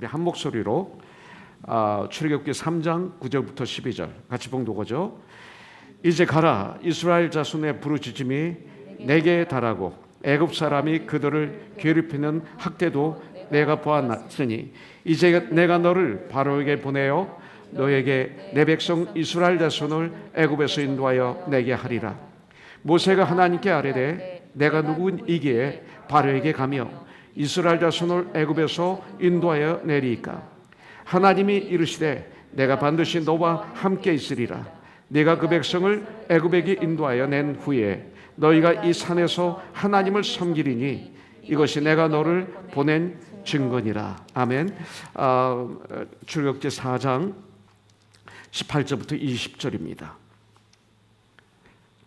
우리 한 목소리로 출애굽기 3장 9절부터 12절 같이 봉독하죠. 이제 가라, 이스라엘 자손의 부르짖음이 내게 달하고 애굽 사람이 그들을 괴롭히는 학대도 내가 보았으니 이제 내가 너를 바로에게 보내어 너에게 내 백성 이스라엘 자손을 애굽에서 인도하여 내게 하리라. 모세가 하나님께 아뢰되 내가 누구이기에 바로에게 가며 이스라엘 자손을 애굽에서 인도하여 내리이까. 하나님이 이르시되 내가 반드시 너와 함께 있으리라. 네가 그 백성을 애굽에게 인도하여 낸 후에 너희가 이 산에서 하나님을 섬기리니 이것이 내가 너를 보낸 증거니라. 아멘. 출애굽기 4장 18절부터 20절입니다.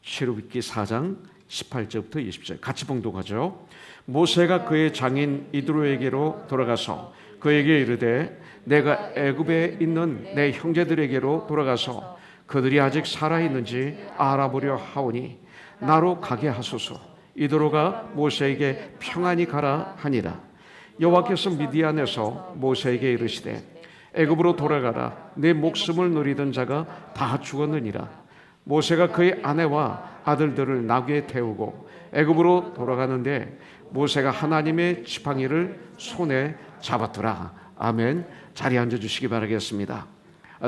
출애굽기 4장 18절부터 20절 같이 봉독하죠. 모세가 그의 장인 이드로에게로 돌아가서 그에게 이르되 내가 애굽에 있는 내 형제들에게로 돌아가서 그들이 아직 살아있는지 알아보려 하오니 나로 가게 하소서. 이드로가 모세에게 평안히 가라 하니라. 여호와께서 미디안에서 모세에게 이르시되 애굽으로 돌아가라. 내 목숨을 누리던 자가 다 죽었느니라. 모세가 그의 아내와 아들들을 나귀에 태우고 애굽으로 돌아가는데 모세가 하나님의 지팡이를 손에 잡았더라. 아멘. 자리에 앉아주시기 바라겠습니다.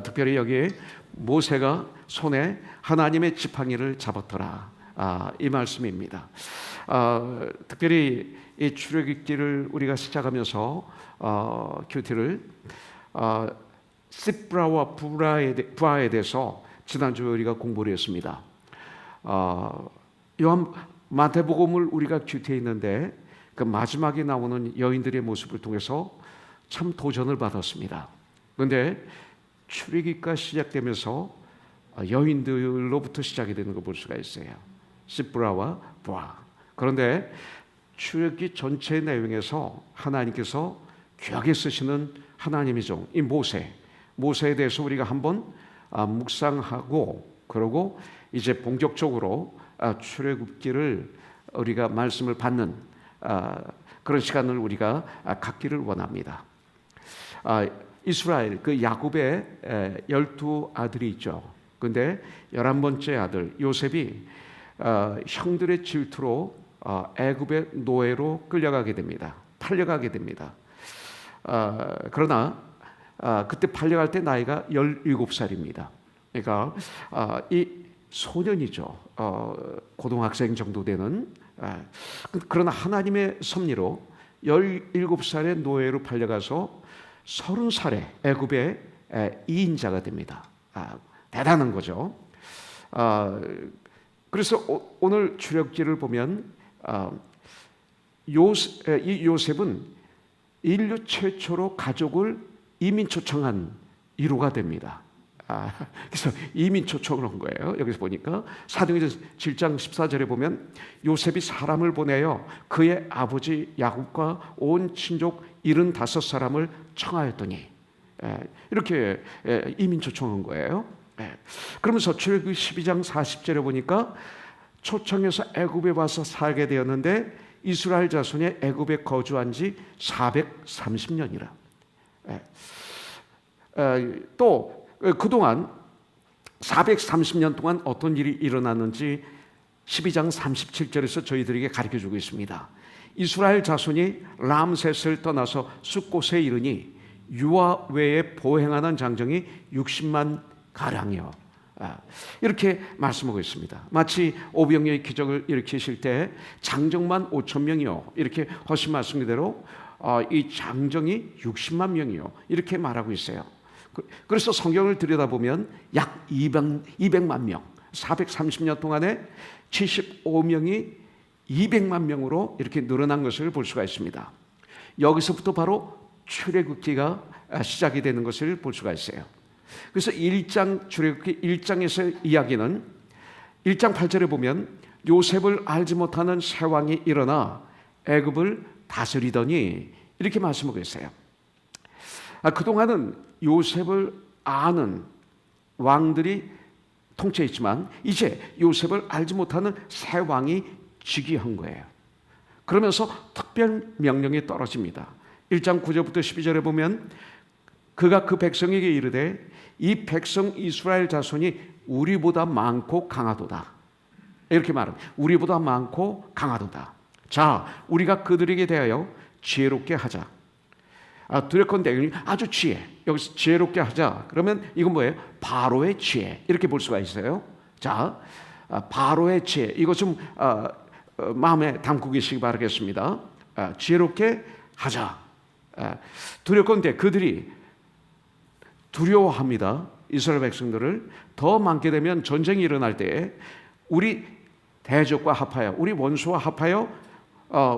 특별히 여기 모세가 손에 하나님의 지팡이를 잡았더라. 이 말씀입니다. 특별히 이 출애굽기를 우리가 시작하면서 큐티를 시브라와 부아에 대해서 지난주에 우리가 공부를 했습니다. 요한 마태복음을 우리가 큐티에 있는데 그 마지막에 나오는 여인들의 모습을 통해서 참 도전을 받았습니다. 그런데 출애굽기가 시작되면서 여인들로부터 시작이 되는 걸 볼 수가 있어요. 시브라와 부아. 그런데 출애굽기 전체 내용에서 하나님께서 귀하게 쓰시는 하나님의 종, 이 모세에 대해서 우리가 한번 묵상하고 그러고 이제 본격적으로 출애굽기를 우리가 말씀을 받는 그런 시간을 우리가 갖기를 원합니다. 이스라엘 그 야곱의 12아들이 있죠. 그런데 11번째 아들 요셉이 형들의 질투로 애굽의 노예로 끌려가게 됩니다. 팔려가게 됩니다. 그러나 그때 팔려갈 때 나이가 17살입니다. 그러니까 이 소년이죠. 고등학생 정도 되는. 그러나 하나님의 섭리로 17살의 노예로 팔려가서 30살에 애굽의 2인자가 됩니다. 대단한 거죠. 그래서 오늘 출애굽기를 보면 이 요셉은 인류 최초로 가족을 이민 초청한 1호가 됩니다. 그래서 이민 초청을 한 거예요. 여기서 보니까 사도행전 7장 14절에 보면 요셉이 사람을 보내어 그의 아버지 야곱과 온 친족 75사람을 청하였더니 이렇게 이민 초청한 거예요. 그러면서 출애굽기 12장 40절에 보니까 초청해서 애굽에 와서 살게 되었는데 이스라엘 자손이 애굽에 거주한 지 430년이라. 또 그동안 430년 동안 어떤 일이 일어났는지 12장 37절에서 저희들에게 가르쳐주고 있습니다. 이스라엘 자손이 람셋을 떠나서 숫곳에 이르니 유아 외에 보행하는 장정이 60만 가량이요. 이렇게 말씀하고 있습니다. 마치 오병이어의 기적을 일으키실 때 장정만 5천 명이요 이렇게 하신 말씀 그대로 이 장정이 60만 명이요 이렇게 말하고 있어요. 그래서 성경을 들여다보면 약 200만 명, 430년 동안에 75명이 200만 명으로 이렇게 늘어난 것을 볼 수가 있습니다. 여기서부터 바로 출애굽기가 시작이 되는 것을 볼 수가 있어요. 그래서 1장 출애굽기 1장에서 이야기는 1장 8절에 보면 요셉을 알지 못하는 새 왕이 일어나 애굽을 다스리더니 이렇게 말씀하고 있어요. 그동안은 요셉을 아는 왕들이 통치했지만 이제 요셉을 알지 못하는 새 왕이 즉위한 거예요. 그러면서 특별 명령이 떨어집니다. 1장 9절부터 12절에 보면 그가 그 백성에게 이르되 이 백성 이스라엘 자손이 우리보다 많고 강하도다. 이렇게 말합니다. 우리보다 많고 강하도다. 자, 우리가 그들에게 대하여 지혜롭게 하자. 두렵건대 아주 지혜. 여기서 지혜롭게 하자. 그러면 이건 뭐예요? 바로의 지혜. 이렇게 볼 수가 있어요. 자, 바로의 지혜. 이거 좀 마음에 담고 계시기 바라겠습니다. 지혜롭게 하자. 두렵건대 그들이 두려워합니다. 이스라엘 백성들을. 더 많게 되면 전쟁이 일어날 때 우리 대적과 합하여, 우리 원수와 합하여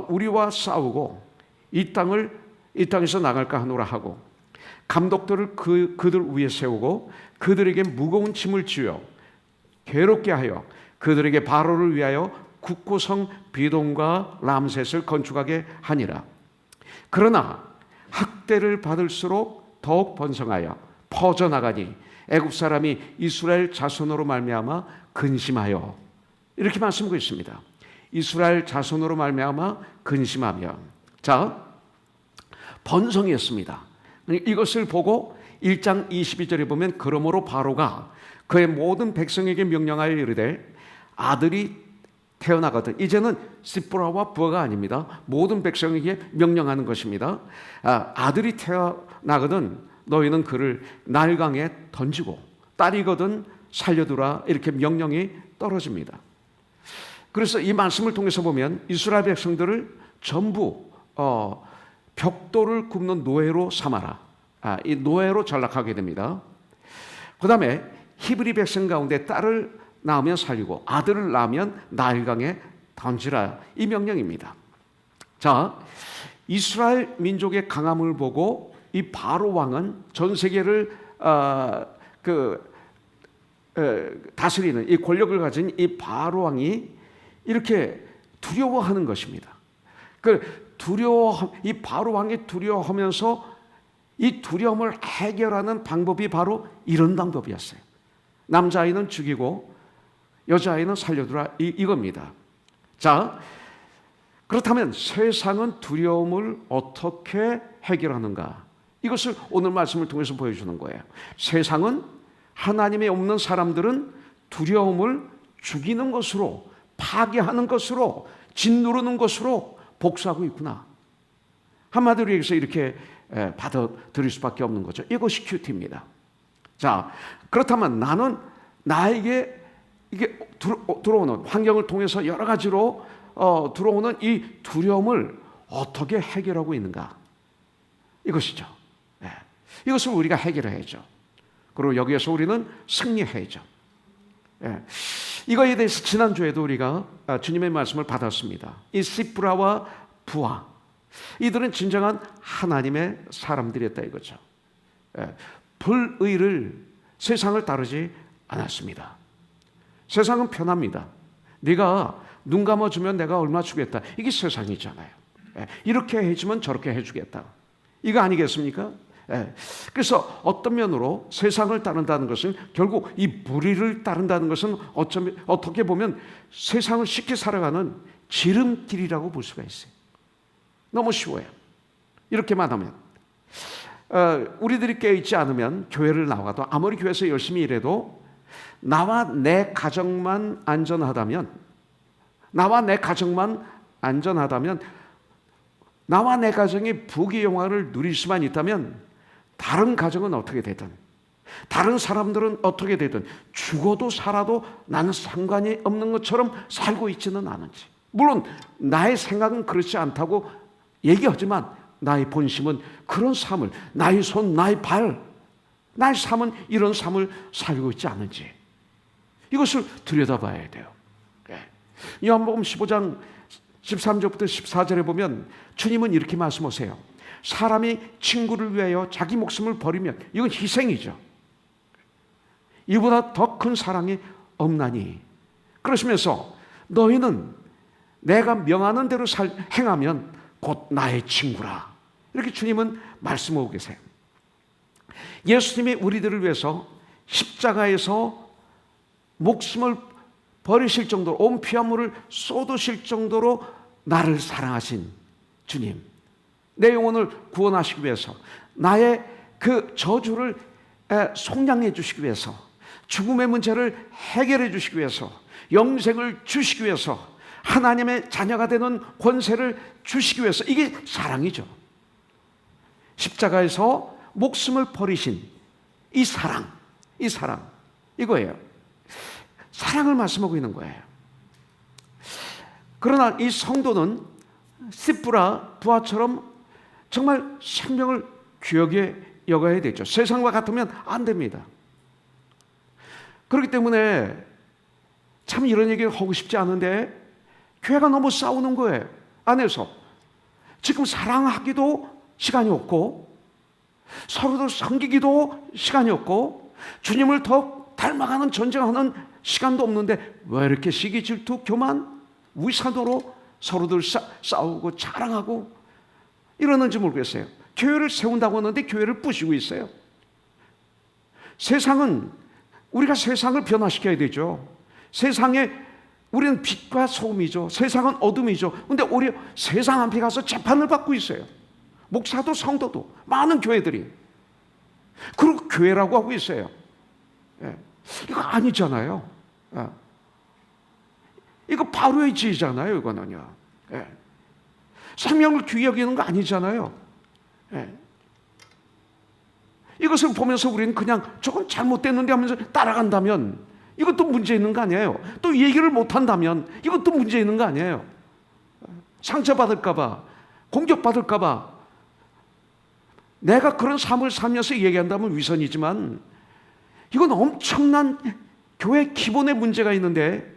우리와 싸우고 이 땅에서 나갈까 하노라 하고, 감독들을 그들 위에 세우고 그들에게 무거운 짐을 지어 괴롭게 하여 그들에게 바로를 위하여 국고성 비돔과 람셋을 건축하게 하니라. 그러나 학대를 받을수록 더욱 번성하여 퍼져나가니 애굽 사람이 이스라엘 자손으로 말미암아 근심하여, 이렇게 말씀하고 있습니다. 이스라엘 자손으로 말미암아 근심하며. 자, 번성했습니다. 이것을 보고 1장 22절에 보면 그러므로 바로가 그의 모든 백성에게 명령하여 이르되 아들이 태어나거든. 이제는 시프라와 부하가 아닙니다. 모든 백성에게 명령하는 것입니다. 아들이 태어나거든 너희는 그를 나일강에 던지고 딸이거든 살려두라. 이렇게 명령이 떨어집니다. 그래서 이 말씀을 통해서 보면 이스라엘 백성들을 전부 벽돌을 굽는 노예로 삼아라. 이 노예로 전락하게 됩니다. 그 다음에 히브리 백성 가운데 딸을 낳으면 살리고 아들을 낳으면 나일강에 던지라. 이 명령입니다. 자, 이스라엘 민족의 강함을 보고 이 바로 왕은 전 세계를 다스리는 이 권력을 가진 이 바로 왕이 이렇게 두려워하는 것입니다. 이 바로 왕이 두려워하면서 이 두려움을 해결하는 방법이 바로 이런 방법이었어요. 남자아이는 죽이고 여자아이는 살려두라. 이겁니다. 자, 그렇다면 세상은 두려움을 어떻게 해결하는가? 이것을 오늘 말씀을 통해서 보여주는 거예요. 세상은, 하나님이 없는 사람들은 두려움을 죽이는 것으로, 파괴하는 것으로, 짓누르는 것으로 복수하고 있구나. 한마디로 얘기해서 이렇게 받아들일 수밖에 없는 거죠. 이것이 큐티입니다. 자, 그렇다면 나는 나에게 이게 들어오는 환경을 통해서 여러 가지로 들어오는 이 두려움을 어떻게 해결하고 있는가? 이것이죠. 이것을 우리가 해결해야죠. 그리고 여기에서 우리는 승리해야죠. 이거에 대해서 지난주에도 우리가 주님의 말씀을 받았습니다. 이 시프라와 부하, 이들은 진정한 하나님의 사람들이었다 이거죠. 불의를, 세상을 따르지 않았습니다. 세상은 편합니다. 네가 눈 감아주면 내가 얼마 주겠다. 이게 세상이잖아요. 이렇게 해주면 저렇게 해주겠다. 이거 아니겠습니까? 그래서 어떤 면으로 세상을 따른다는 것은 결국 이 불의를 따른다는 것은 어떻게 보면 세상을 쉽게 살아가는 지름길이라고 볼 수가 있어요. 너무 쉬워요. 이렇게만 하면 우리들이 깨어있지 않으면 교회를 나와도 아무리 교회에서 열심히 일해도 나와 내 가정만 안전하다면, 나와 내 가정만 안전하다면, 나와 내 가정이 부귀 영화를 누릴 수만 있다면 다른 가정은 어떻게 되든, 다른 사람들은 어떻게 되든, 죽어도 살아도 나는 상관이 없는 것처럼 살고 있지는 않은지. 물론 나의 생각은 그렇지 않다고 얘기하지만 나의 본심은 그런 삶을, 나의 손, 나의 발, 나의 삶은 이런 삶을 살고 있지 않은지, 이것을 들여다봐야 돼요. 요한복음 15장 13절부터 14절에 보면 주님은 이렇게 말씀하세요. 사람이 친구를 위하여 자기 목숨을 버리면 이건 희생이죠. 이보다 더 큰 사랑이 없나니. 그러시면서 너희는 내가 명하는 대로 행하면 곧 나의 친구라. 이렇게 주님은 말씀하고 계세요. 예수님이 우리들을 위해서 십자가에서 목숨을 버리실 정도로, 온 피화물을 쏟으실 정도로 나를 사랑하신 주님, 내 영혼을 구원하시기 위해서, 나의 그 저주를 속량해 주시기 위해서, 죽음의 문제를 해결해 주시기 위해서, 영생을 주시기 위해서, 하나님의 자녀가 되는 권세를 주시기 위해서, 이게 사랑이죠. 십자가에서 목숨을 버리신 이 사랑, 이거예요. 사랑을 말씀하고 있는 거예요. 그러나 이 성도는 시프라 부하처럼 정말 생명을 귀하게 여겨야 되죠. 세상과 같으면 안 됩니다. 그렇기 때문에 참 이런 얘기를 하고 싶지 않은데, 교회가 너무 싸우는 거예요. 안에서 지금 사랑하기도 시간이 없고, 서로를 섬기기도 시간이 없고, 주님을 더 닮아가는 전쟁하는 시간도 없는데, 왜 이렇게 시기, 질투, 교만, 위선으로 서로들 싸우고 자랑하고 이러는지 모르겠어요. 교회를 세운다고 하는데 교회를 부수고 있어요. 우리가 세상을 변화시켜야 되죠. 우리는 빛과 소금이죠. 세상은 어둠이죠. 그런데 오히려 세상 앞에 가서 재판을 받고 있어요. 목사도 성도도 많은 교회들이. 그리고 교회라고 하고 있어요. 이거 아니잖아요. 이거 바로의 지혜잖아요. 이거는요. 생명을 귀히 여기는 거 아니잖아요. 이것을 보면서 우리는 그냥 저건 잘못됐는데 하면서 따라간다면 이것도 문제 있는 거 아니에요. 또 얘기를 못한다면 이것도 문제 있는 거 아니에요. 상처받을까 봐, 공격받을까 봐. 내가 그런 삶을 살면서 얘기한다면 위선이지만, 이건 엄청난 교회 기본의 문제가 있는데,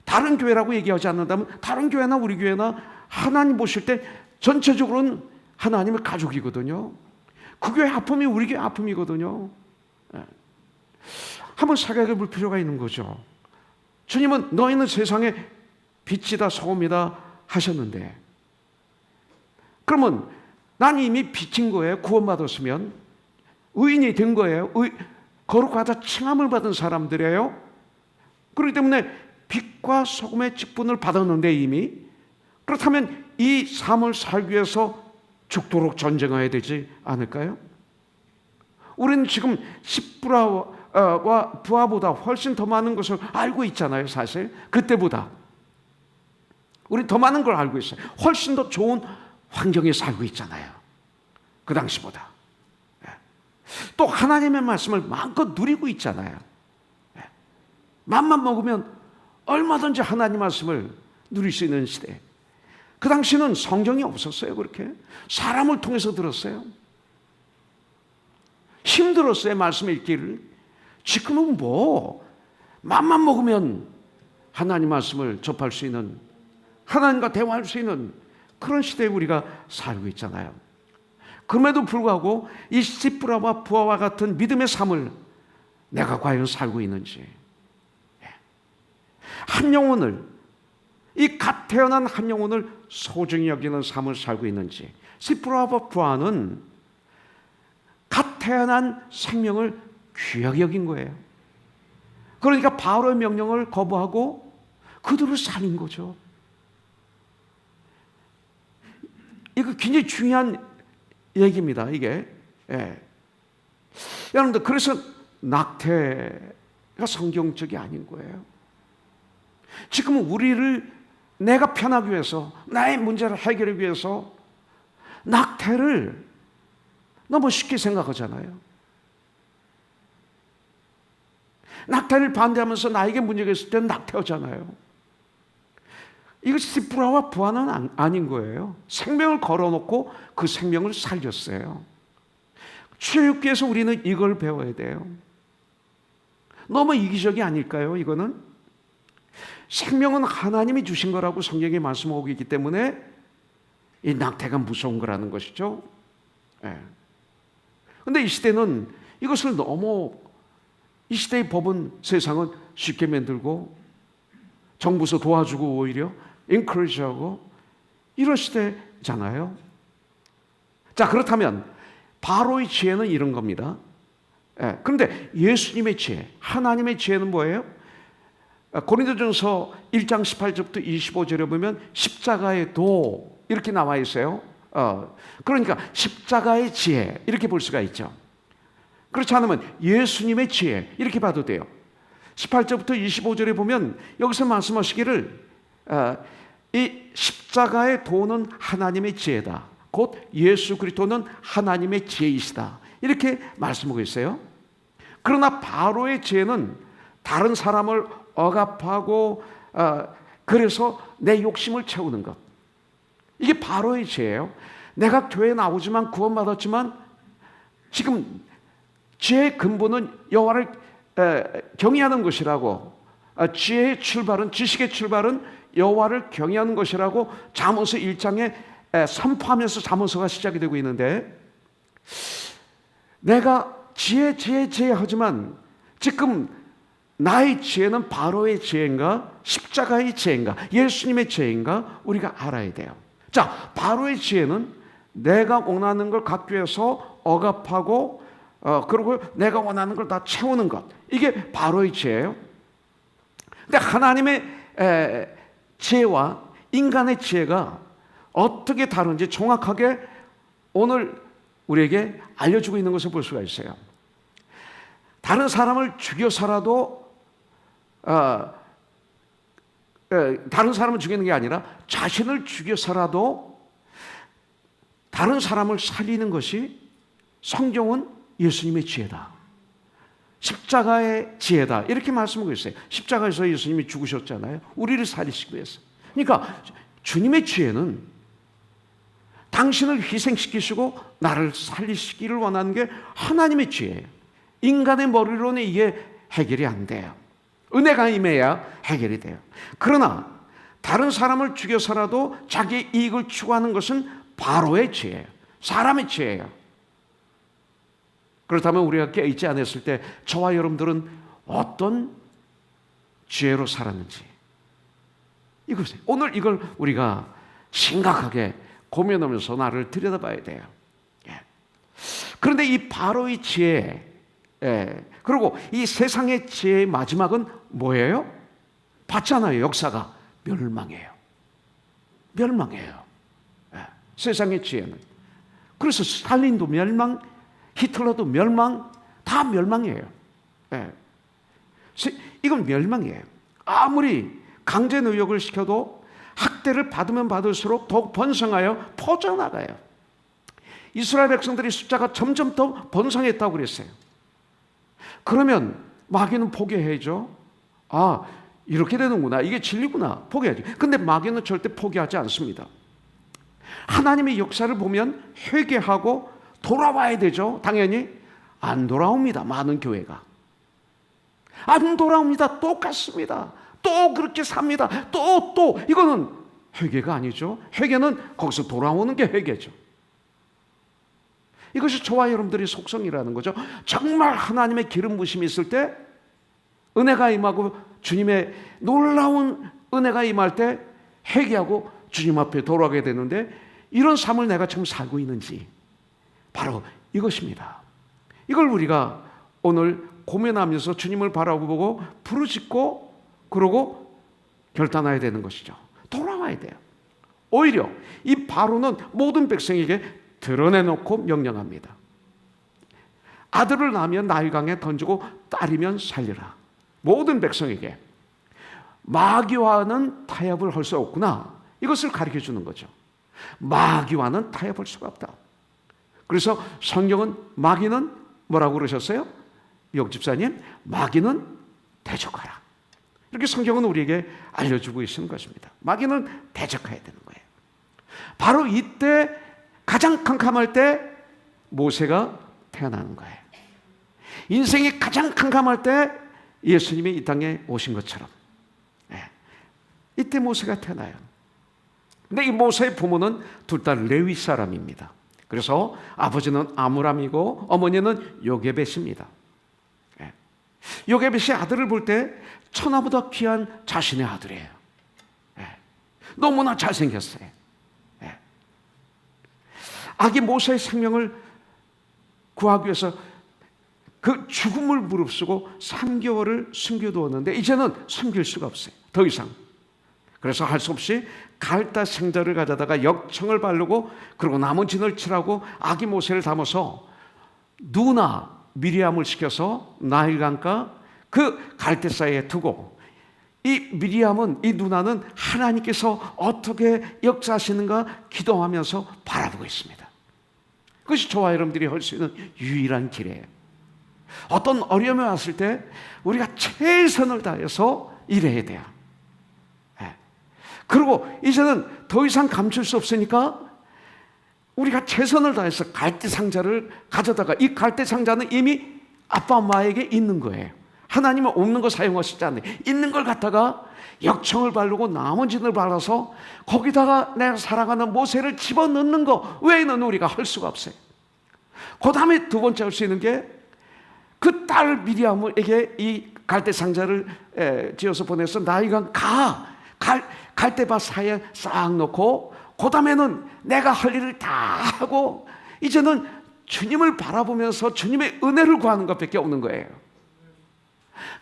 다른 교회라고 얘기하지 않는다면 다른 교회나 우리 교회나 하나님 보실 때 전체적으로는 하나님의 가족이거든요. 그 교회 아픔이 우리 교회 아픔이거든요. 한번 생각해 볼 필요가 있는 거죠. 주님은 너희는 세상의 빛이다 소금이다 하셨는데, 그러면 난 이미 빛인 거예요. 구원받았으면 의인이 된 거예요. 거룩하다 칭함을 받은 사람들이에요. 그렇기 때문에 빛과 소금의 직분을 받았는데 이미, 그렇다면 이 삶을 살기 위해서 죽도록 전쟁해야 되지 않을까요? 우리는 지금 시프라와 부하보다 훨씬 더 많은 것을 알고 있잖아요. 사실 그때보다 우리 더 많은 걸 알고 있어요. 훨씬 더 좋은 환경에 살고 있잖아요. 그 당시보다. 또 하나님의 말씀을 마음껏 누리고 있잖아요. 맘만 먹으면 얼마든지 하나님 말씀을 누릴 수 있는 시대. 그 당시는 성경이 없었어요. 그렇게 사람을 통해서 들었어요. 힘들었어요. 말씀 읽기를. 지금은 맘만 먹으면 하나님 말씀을 접할 수 있는, 하나님과 대화할 수 있는 그런 시대에 우리가 살고 있잖아요. 그럼에도 불구하고 이 시프라와 부하와 같은 믿음의 삶을 내가 과연 살고 있는지, 한 영혼을, 이 갓 태어난 한 영혼을 소중히 여기는 삶을 살고 있는지. 시프라와 부하는 갓 태어난 생명을 귀하게 여긴 거예요. 그러니까 바로의 명령을 거부하고 그들을 살린 거죠. 이거 굉장히 중요한 얘기입니다. 이게. 여러분들, 그래서 낙태가 성경적이 아닌 거예요. 지금은 우리를 내가 편하기 위해서, 나의 문제를 해결하기 위해서 낙태를 너무 쉽게 생각하잖아요. 낙태를 반대하면서 나에게 문제가 있을 때는 낙태하잖아요. 이거 시프라와 부하는 아닌 거예요. 생명을 걸어놓고 그 생명을 살렸어요. 출애굽기에서 우리는 이걸 배워야 돼요. 너무 이기적이 아닐까요? 이거는 생명은 하나님이 주신 거라고 성경에 말씀하고 있기 때문에 이 낙태가 무서운 거라는 것이죠. 그런데 이 시대는 이것을 너무, 이 시대의 법은 세상은 쉽게 만들고 정부에서 도와주고 오히려 encourage하고 이런 시대잖아요. 자, 그렇다면 바로의 지혜는 이런 겁니다. 그런데 예수님의 지혜, 하나님의 지혜는 뭐예요? 고린도전서 1장 18절부터 25절에 보면 십자가의 도, 이렇게 나와 있어요. 그러니까 십자가의 지혜 이렇게 볼 수가 있죠. 그렇지 않으면 예수님의 지혜 이렇게 봐도 돼요. 18절부터 25절에 보면 여기서 말씀하시기를 이 십자가의 도는 하나님의 지혜다. 곧 예수 그리스도는 하나님의 지혜이시다. 이렇게 말씀하고 있어요. 그러나 바로의 지혜는 다른 사람을 억압하고 그래서 내 욕심을 채우는 것. 이게 바로의 지혜예요. 내가 교회에 나오지만 구원받았지만 지금 지혜의 근본은 여호와를 경외하는 것이라고, 지혜의 출발은, 지식의 출발은 여호와를 경외하는 것이라고 잠언서 1장에 선포하면서 잠언서가 시작이 되고 있는데, 내가 지혜 하지만 지금 나의 지혜는 바로의 지혜인가 십자가의 지혜인가 예수님의 지혜인가 우리가 알아야 돼요. 자, 바로의 지혜는 내가 원하는 걸 갖기 위해서 억압하고 그리고 내가 원하는 걸 다 채우는 것, 이게 바로의 지혜예요. 근데 하나님의 지혜와 인간의 지혜가 어떻게 다른지 정확하게 오늘 우리에게 알려주고 있는 것을 볼 수가 있어요. 다른 사람을 죽여서라도 다른 사람을 죽이는 게 아니라 자신을 죽여서라도 다른 사람을 살리는 것이 성경은 예수님의 지혜다, 십자가의 지혜다, 이렇게 말씀하고 있어요. 십자가에서 예수님이 죽으셨잖아요. 우리를 살리시기 위해서. 그러니까 주님의 지혜는 당신을 희생시키시고 나를 살리시기를 원하는 게 하나님의 지혜예요. 인간의 머리로는 이게 해결이 안 돼요. 은혜가 임해야 해결이 돼요. 그러나 다른 사람을 죽여서라도 자기 이익을 추구하는 것은 바로의 지혜예요. 사람의 지혜예요. 그렇다면 우리가 깨어있지 않았을 때 저와 여러분들은 어떤 지혜로 살았는지, 이것을 오늘 이걸 우리가 심각하게 고민하면서 나를 들여다봐야 돼요. 그런데 이 바로의 지혜, 그리고 이 세상의 지혜의 마지막은 뭐예요? 봤잖아요. 역사가 멸망이에요. 멸망이에요. 세상의 지혜는. 그래서 스탈린도 멸망, 히틀러도 멸망, 다 멸망이에요. 이건 멸망이에요. 아무리 강제 노역을 시켜도 학대를 받으면 받을수록 더욱 번성하여 퍼져나가요. 이스라엘 백성들의 숫자가 점점 더 번성했다고 그랬어요. 그러면 마귀는 포기해야죠. 아, 이렇게 되는구나, 이게 진리구나, 포기하지. 근데 마귀는 절대 포기하지 않습니다. 하나님의 역사를 보면 회개하고 돌아와야 되죠. 당연히 안 돌아옵니다. 많은 교회가 안 돌아옵니다. 똑같습니다. 또 그렇게 삽니다. 또 이거는 회개가 아니죠. 회개는 거기서 돌아오는 게 회개죠. 이것이 저와 여러분들의 속성이라는 거죠. 정말 하나님의 기름 부심이 있을 때, 은혜가 임하고 주님의 놀라운 은혜가 임할 때 회개하고 주님 앞에 돌아가게 되는데, 이런 삶을 내가 지금 살고 있는지, 바로 이것입니다. 이걸 우리가 오늘 고민하면서 주님을 바라보고 부르짖고 그러고 결단해야 되는 것이죠. 돌아와야 돼요. 오히려 이 바로는 모든 백성에게 드러내놓고 명령합니다. 아들을 낳으면 나일강에 던지고 딸이면 살리라. 모든 백성에게 마귀와는 타협을 할 수 없구나, 이것을 가르쳐 주는 거죠. 마귀와는 타협할 수가 없다. 그래서 성경은 마귀는 뭐라고 그러셨어요? 역집사님, 마귀는 대적하라. 이렇게 성경은 우리에게 알려주고 있는 것입니다. 마귀는 대적해야 되는 거예요. 바로 이때 가장 캄캄할 때 모세가 태어나는 거예요. 인생이 가장 캄캄할 때 예수님이 이 땅에 오신 것처럼, 이때 모세가 태어나요. 근데 이 모세의 부모는 둘 다 레위 사람입니다. 그래서 아버지는 아므람이고 어머니는 요게벳입니다. 요게벳이 아들을 볼 때 천하보다 귀한 자신의 아들이에요. 너무나 잘생겼어요. 아기 모세의 생명을 구하기 위해서 그 죽음을 무릅쓰고 3개월을 숨겨두었는데 이제는 숨길 수가 없어요. 더 이상. 그래서 할 수 없이 갈대상자를 가져다가 역청을 바르고 그리고 남은 진을 칠하고 아기 모세를 담아서 누나 미리암을 시켜서 나일강가 그 갈대사이에 두고, 이 미리암은, 이 누나는 하나님께서 어떻게 역사하시는가 기도하면서 바라보고 있습니다. 그것이 저와 여러분들이 할 수 있는 유일한 길이에요. 어떤 어려움이 왔을 때 우리가 최선을 다해서 일해야 돼요. 그리고 이제는 더 이상 감출 수 없으니까 우리가 최선을 다해서 갈대상자를 가져다가, 이 갈대상자는 이미 아빠 엄마에게 있는 거예요. 하나님은 없는 거 사용하시지 않아요. 있는 걸 갖다가 역청을 바르고 남은 진을 발라서 거기다가 내가 사랑하는 모세를 집어넣는 거 외에는 우리가 할 수가 없어요. 그 다음에 두 번째 할 수 있는 게, 그 딸 미리암에게 이 갈대상자를 지어서 보내서 나이가 갈대밭 사이에 싹 넣고, 그 다음에는 내가 할 일을 다 하고 이제는 주님을 바라보면서 주님의 은혜를 구하는 것밖에 없는 거예요.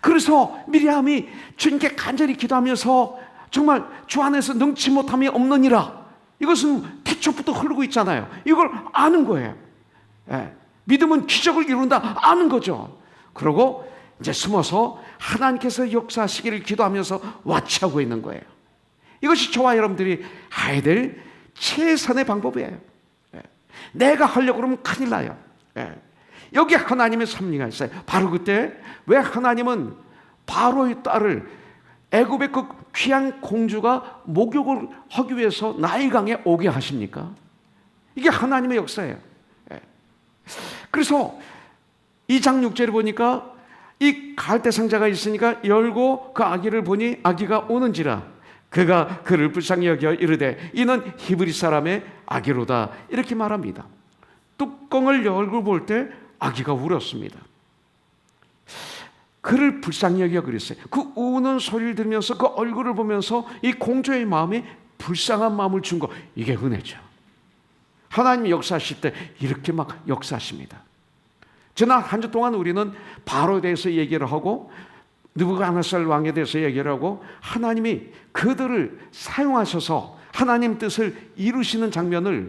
그래서 미리암이 주님께 간절히 기도하면서 정말 주 안에서 능치 못함이 없느니라, 이것은 태초부터 흐르고 있잖아요. 이걸 아는 거예요. 믿음은 기적을 이룬다 아는 거죠. 그러고 이제 숨어서 하나님께서 역사하시기를 기도하면서 와치하고 있는 거예요. 이것이 저와 여러분들이 해야 될 최선의 방법이에요. 내가 하려고 그러면 큰일 나요. 여기 하나님의 섭리가 있어요. 바로 그때 왜 하나님은 바로의 딸을, 애굽의 그 귀한 공주가 목욕을 하기 위해서 나일강에 오게 하십니까? 이게 하나님의 역사예요. 그래서 2장 6절에 보니까 이 갈대상자가 있으니까 열고 그 아기를 보니 아기가 오는지라 그가 그를 불쌍히 여겨 이르되 이는 히브리 사람의 아기로다, 이렇게 말합니다. 뚜껑을 열고 볼 때 아기가 울었습니다. 그를 불쌍히 여겨 그랬어요. 그 우는 소리를 들으면서 그 얼굴을 보면서 이 공주의 마음이 불쌍한 마음을 준 거, 이게 은혜죠. 하나님이 역사하실 때 이렇게 막 역사하십니다. 지난 한 주 동안 우리는 바로에 대해서 얘기를 하고 느부갓네살 왕에 대해서 얘기를 하고 하나님이 그들을 사용하셔서 하나님 뜻을 이루시는 장면에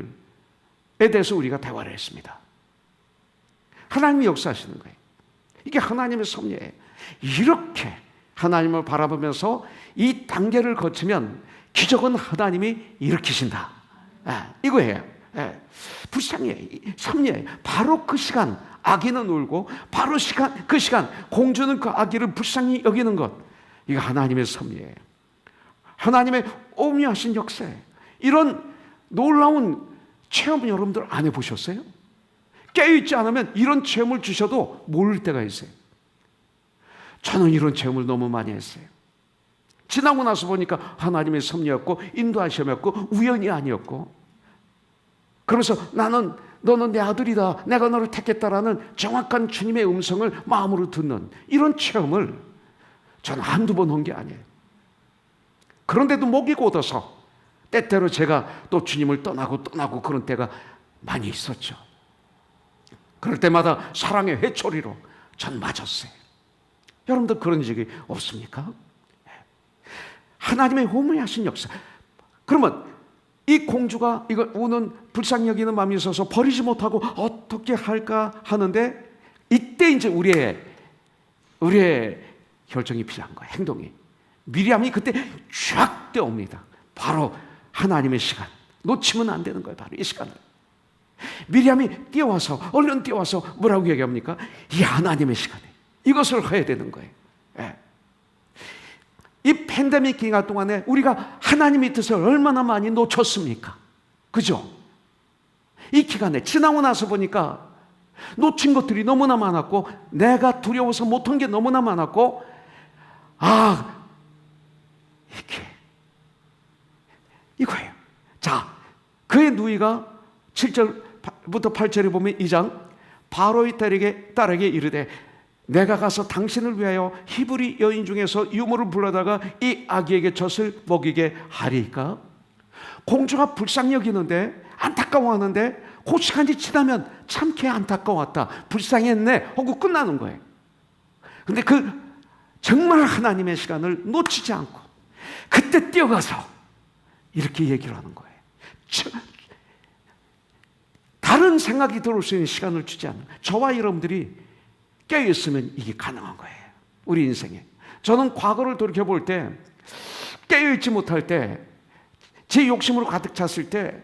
대해서 우리가 대화를 했습니다. 하나님이 역사하시는 거예요. 이게 하나님의 섭리예요. 이렇게 하나님을 바라보면서 이 단계를 거치면 기적은 하나님이 일으키신다, 이거예요. 불쌍해, 섭리예요. 바로 그 시간 아기는 울고, 바로 그 시간 공주는 그 아기를 불쌍히 여기는 것, 이거 하나님의 섭리예요. 하나님의 오묘하신 역사예요. 이런 놀라운 체험 여러분들 안 해보셨어요? 깨어있지 않으면 이런 체험을 주셔도 모를 때가 있어요. 저는 이런 체험을 너무 많이 했어요. 지나고 나서 보니까 하나님의 섭리였고 인도하심이었고 우연이 아니었고, 그러면서 너는 내 아들이다, 내가 너를 택했다라는 정확한 주님의 음성을 마음으로 듣는 이런 체험을 저는 한두 번 한 게 아니에요. 그런데도 목이 곧아서 때때로 제가 또 주님을 떠나고 그런 때가 많이 있었죠. 그럴 때마다 사랑의 회초리로 전 맞았어요. 여러분들 그런 적이 없습니까? 하나님의 호무하신 역사. 그러면 이 공주가 이걸 우는 불쌍히 여기는 마음이 있어서 버리지 못하고 어떻게 할까 하는데, 이때 이제 우리의 결정이 필요한 거예요. 행동이. 미리암이 그때 쫙 뛰어옵니다. 바로 하나님의 시간, 놓치면 안 되는 거예요. 바로 이 시간을. 미리암이 얼른 뛰어와서 뭐라고 얘기합니까? 이 하나님의 시간에 이것을 해야 되는 거예요. 이 팬데믹 기간 동안에 우리가 하나님의 뜻을 얼마나 많이 놓쳤습니까? 그죠? 이 기간에 지나고 나서 보니까 놓친 것들이 너무나 많았고, 내가 두려워서 못한 게 너무나 많았고, 이거예요. 자, 그의 누이가 7절부터 8절에 보면 2장, 바로의 딸에게 이르되 내가 가서 당신을 위하여 히브리 여인 중에서 유모를 불러다가 이 아기에게 젖을 먹이게 하리까? 공주가 불쌍히 여기는데, 안타까워하는데, 그 시간이 지나면 참게 안타까웠다, 불쌍했네 하고 끝나는 거예요. 근데 정말 하나님의 시간을 놓치지 않고 그때 뛰어가서 이렇게 얘기를 하는 거예요. 다른 생각이 들어올 수 있는 시간을 주지 않는 거예요. 저와 여러분들이 깨어있으면 이게 가능한 거예요. 우리 인생에. 저는 과거를 돌이켜볼 때 깨어있지 못할 때, 제 욕심으로 가득 찼을 때,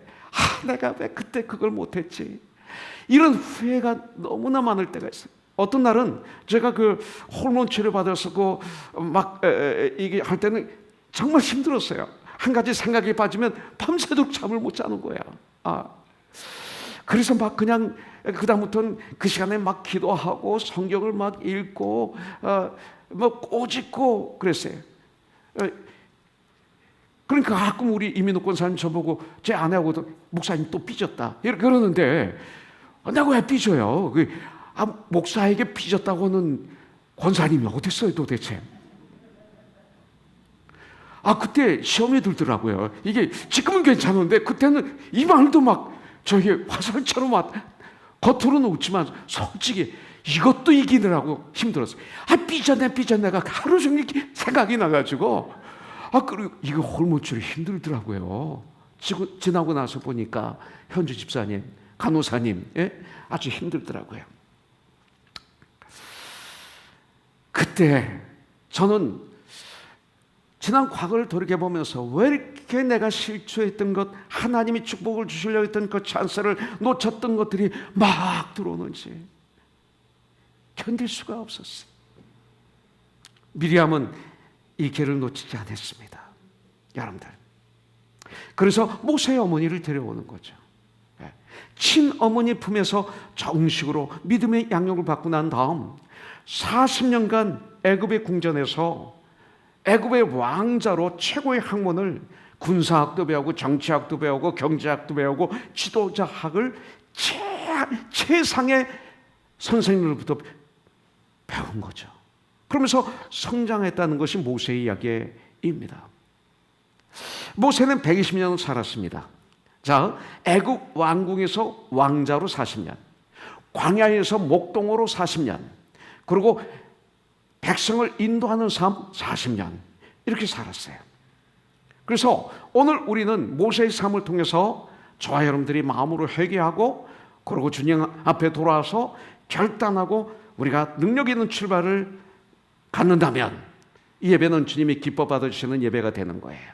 내가 왜 그때 그걸 못했지, 이런 후회가 너무나 많을 때가 있어요. 어떤 날은 제가 그 호르몬 치료 받아서 이게 할 때는 정말 힘들었어요. 한 가지 생각이 빠지면 밤새도록 잠을 못 자는 거야. 그래서 그냥 그다음부터는 그 시간에 기도하고 성경을 읽고 꼬집고 그랬어요. 그러니까 가끔 우리 이민호 권사님 저보고 제 아내하고도 목사님 또 삐졌다 이렇게 그러는데, 내가 왜 삐져요? 목사에게 삐졌다고는 권사님이 어딨어요 도대체? 그때 시험이 들더라고요. 이게 지금은 괜찮은데 그때는 이 말도 저에게 화살처럼 겉으로는 웃지만 솔직히 이것도 이기느라고 힘들었어요. 삐졌네가 하루 종일 생각이 나가지고, 그리고 이거 호르몬줄이 힘들더라고요. 지나고 나서 보니까 현주 집사님, 간호사님, 아주 힘들더라고요. 그때 저는 지난 과거를 돌이켜보면서 왜 이렇게 내가 실수했던 것, 하나님이 축복을 주시려고 했던 그 찬스를 놓쳤던 것들이 막 들어오는지 견딜 수가 없었어요. 미리암은 이 기회를 놓치지 않았습니다. 여러분들. 그래서 모세의 어머니를 데려오는 거죠. 친어머니 품에서 정식으로 믿음의 양육을 받고 난 다음 40년간 애굽의 궁전에서 애굽의 왕자로 최고의 학問, 군사학도 배우고 정치학도 배우고 경제학도 배우고 지도자학을 최상의 선생님으로부터 배운 거죠. 그러면서 성장했다는 것이 모세의 이야기입니다. 모세는 120년 살았습니다. 자, 애굽 왕궁에서 왕자로 40년, 광야에서 목동으로 40년, 그리고 백성을 인도하는 삶 40년, 이렇게 살았어요. 그래서 오늘 우리는 모세의 삶을 통해서 저와 여러분들이 마음으로 회개하고, 그리고 주님 앞에 돌아와서 결단하고 우리가 능력 있는 출발을 갖는다면 이 예배는 주님이 기뻐 받으시는 예배가 되는 거예요.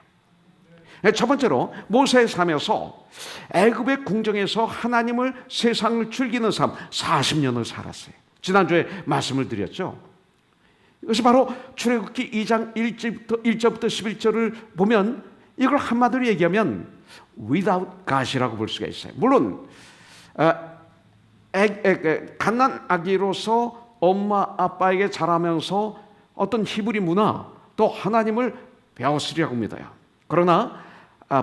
첫 번째로 모세의 삶에서 애굽의 궁정에서 하나님을, 세상을 즐기는 삶 40년을 살았어요. 지난주에 말씀을 드렸죠. 이것이 바로 출애굽기 2장 1절부터 11절을 보면 이걸 한마디로 얘기하면 without God이라고 볼 수가 있어요. 물론 갓난 아기로서 엄마 아빠에게 자라면서 어떤 히브리 문화, 또 하나님을 배웠으리라고 믿어요. 그러나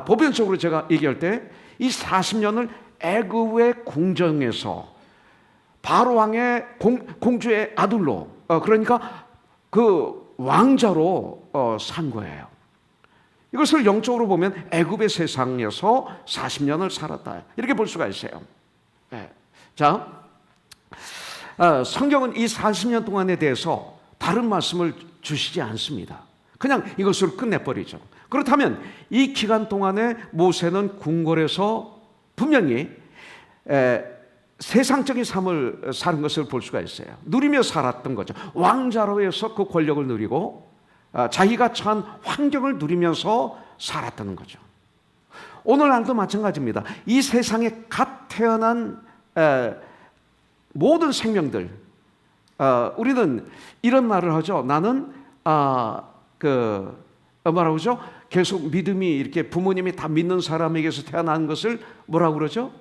보편적으로 제가 얘기할 때 이 40년을 애굽의 궁정에서 바로 왕의 공주의 아들로, 그러니까 그 왕자로 산 거예요. 이것을 영적으로 보면 애굽의 세상에서 40년을 살았다, 이렇게 볼 수가 있어요. 자, 성경은 이 40년 동안에 대해서 다른 말씀을 주시지 않습니다. 그냥 이것으로 끝내버리죠. 그렇다면 이 기간 동안에 모세는 궁궐에서 분명히 세상적인 삶을 사는 것을 볼 수가 있어요. 누리며 살았던 거죠. 왕자로 해서 그 권력을 누리고 자기가 처한 환경을 누리면서 살았다는 거죠. 오늘날도 마찬가지입니다. 이 세상에 갓 태어난 모든 생명들, 우리는 이런 말을 하죠. 나는 뭐라고 그러죠? 계속 믿음이 이렇게 부모님이 다 믿는 사람에게서 태어난 것을 뭐라고 그러죠?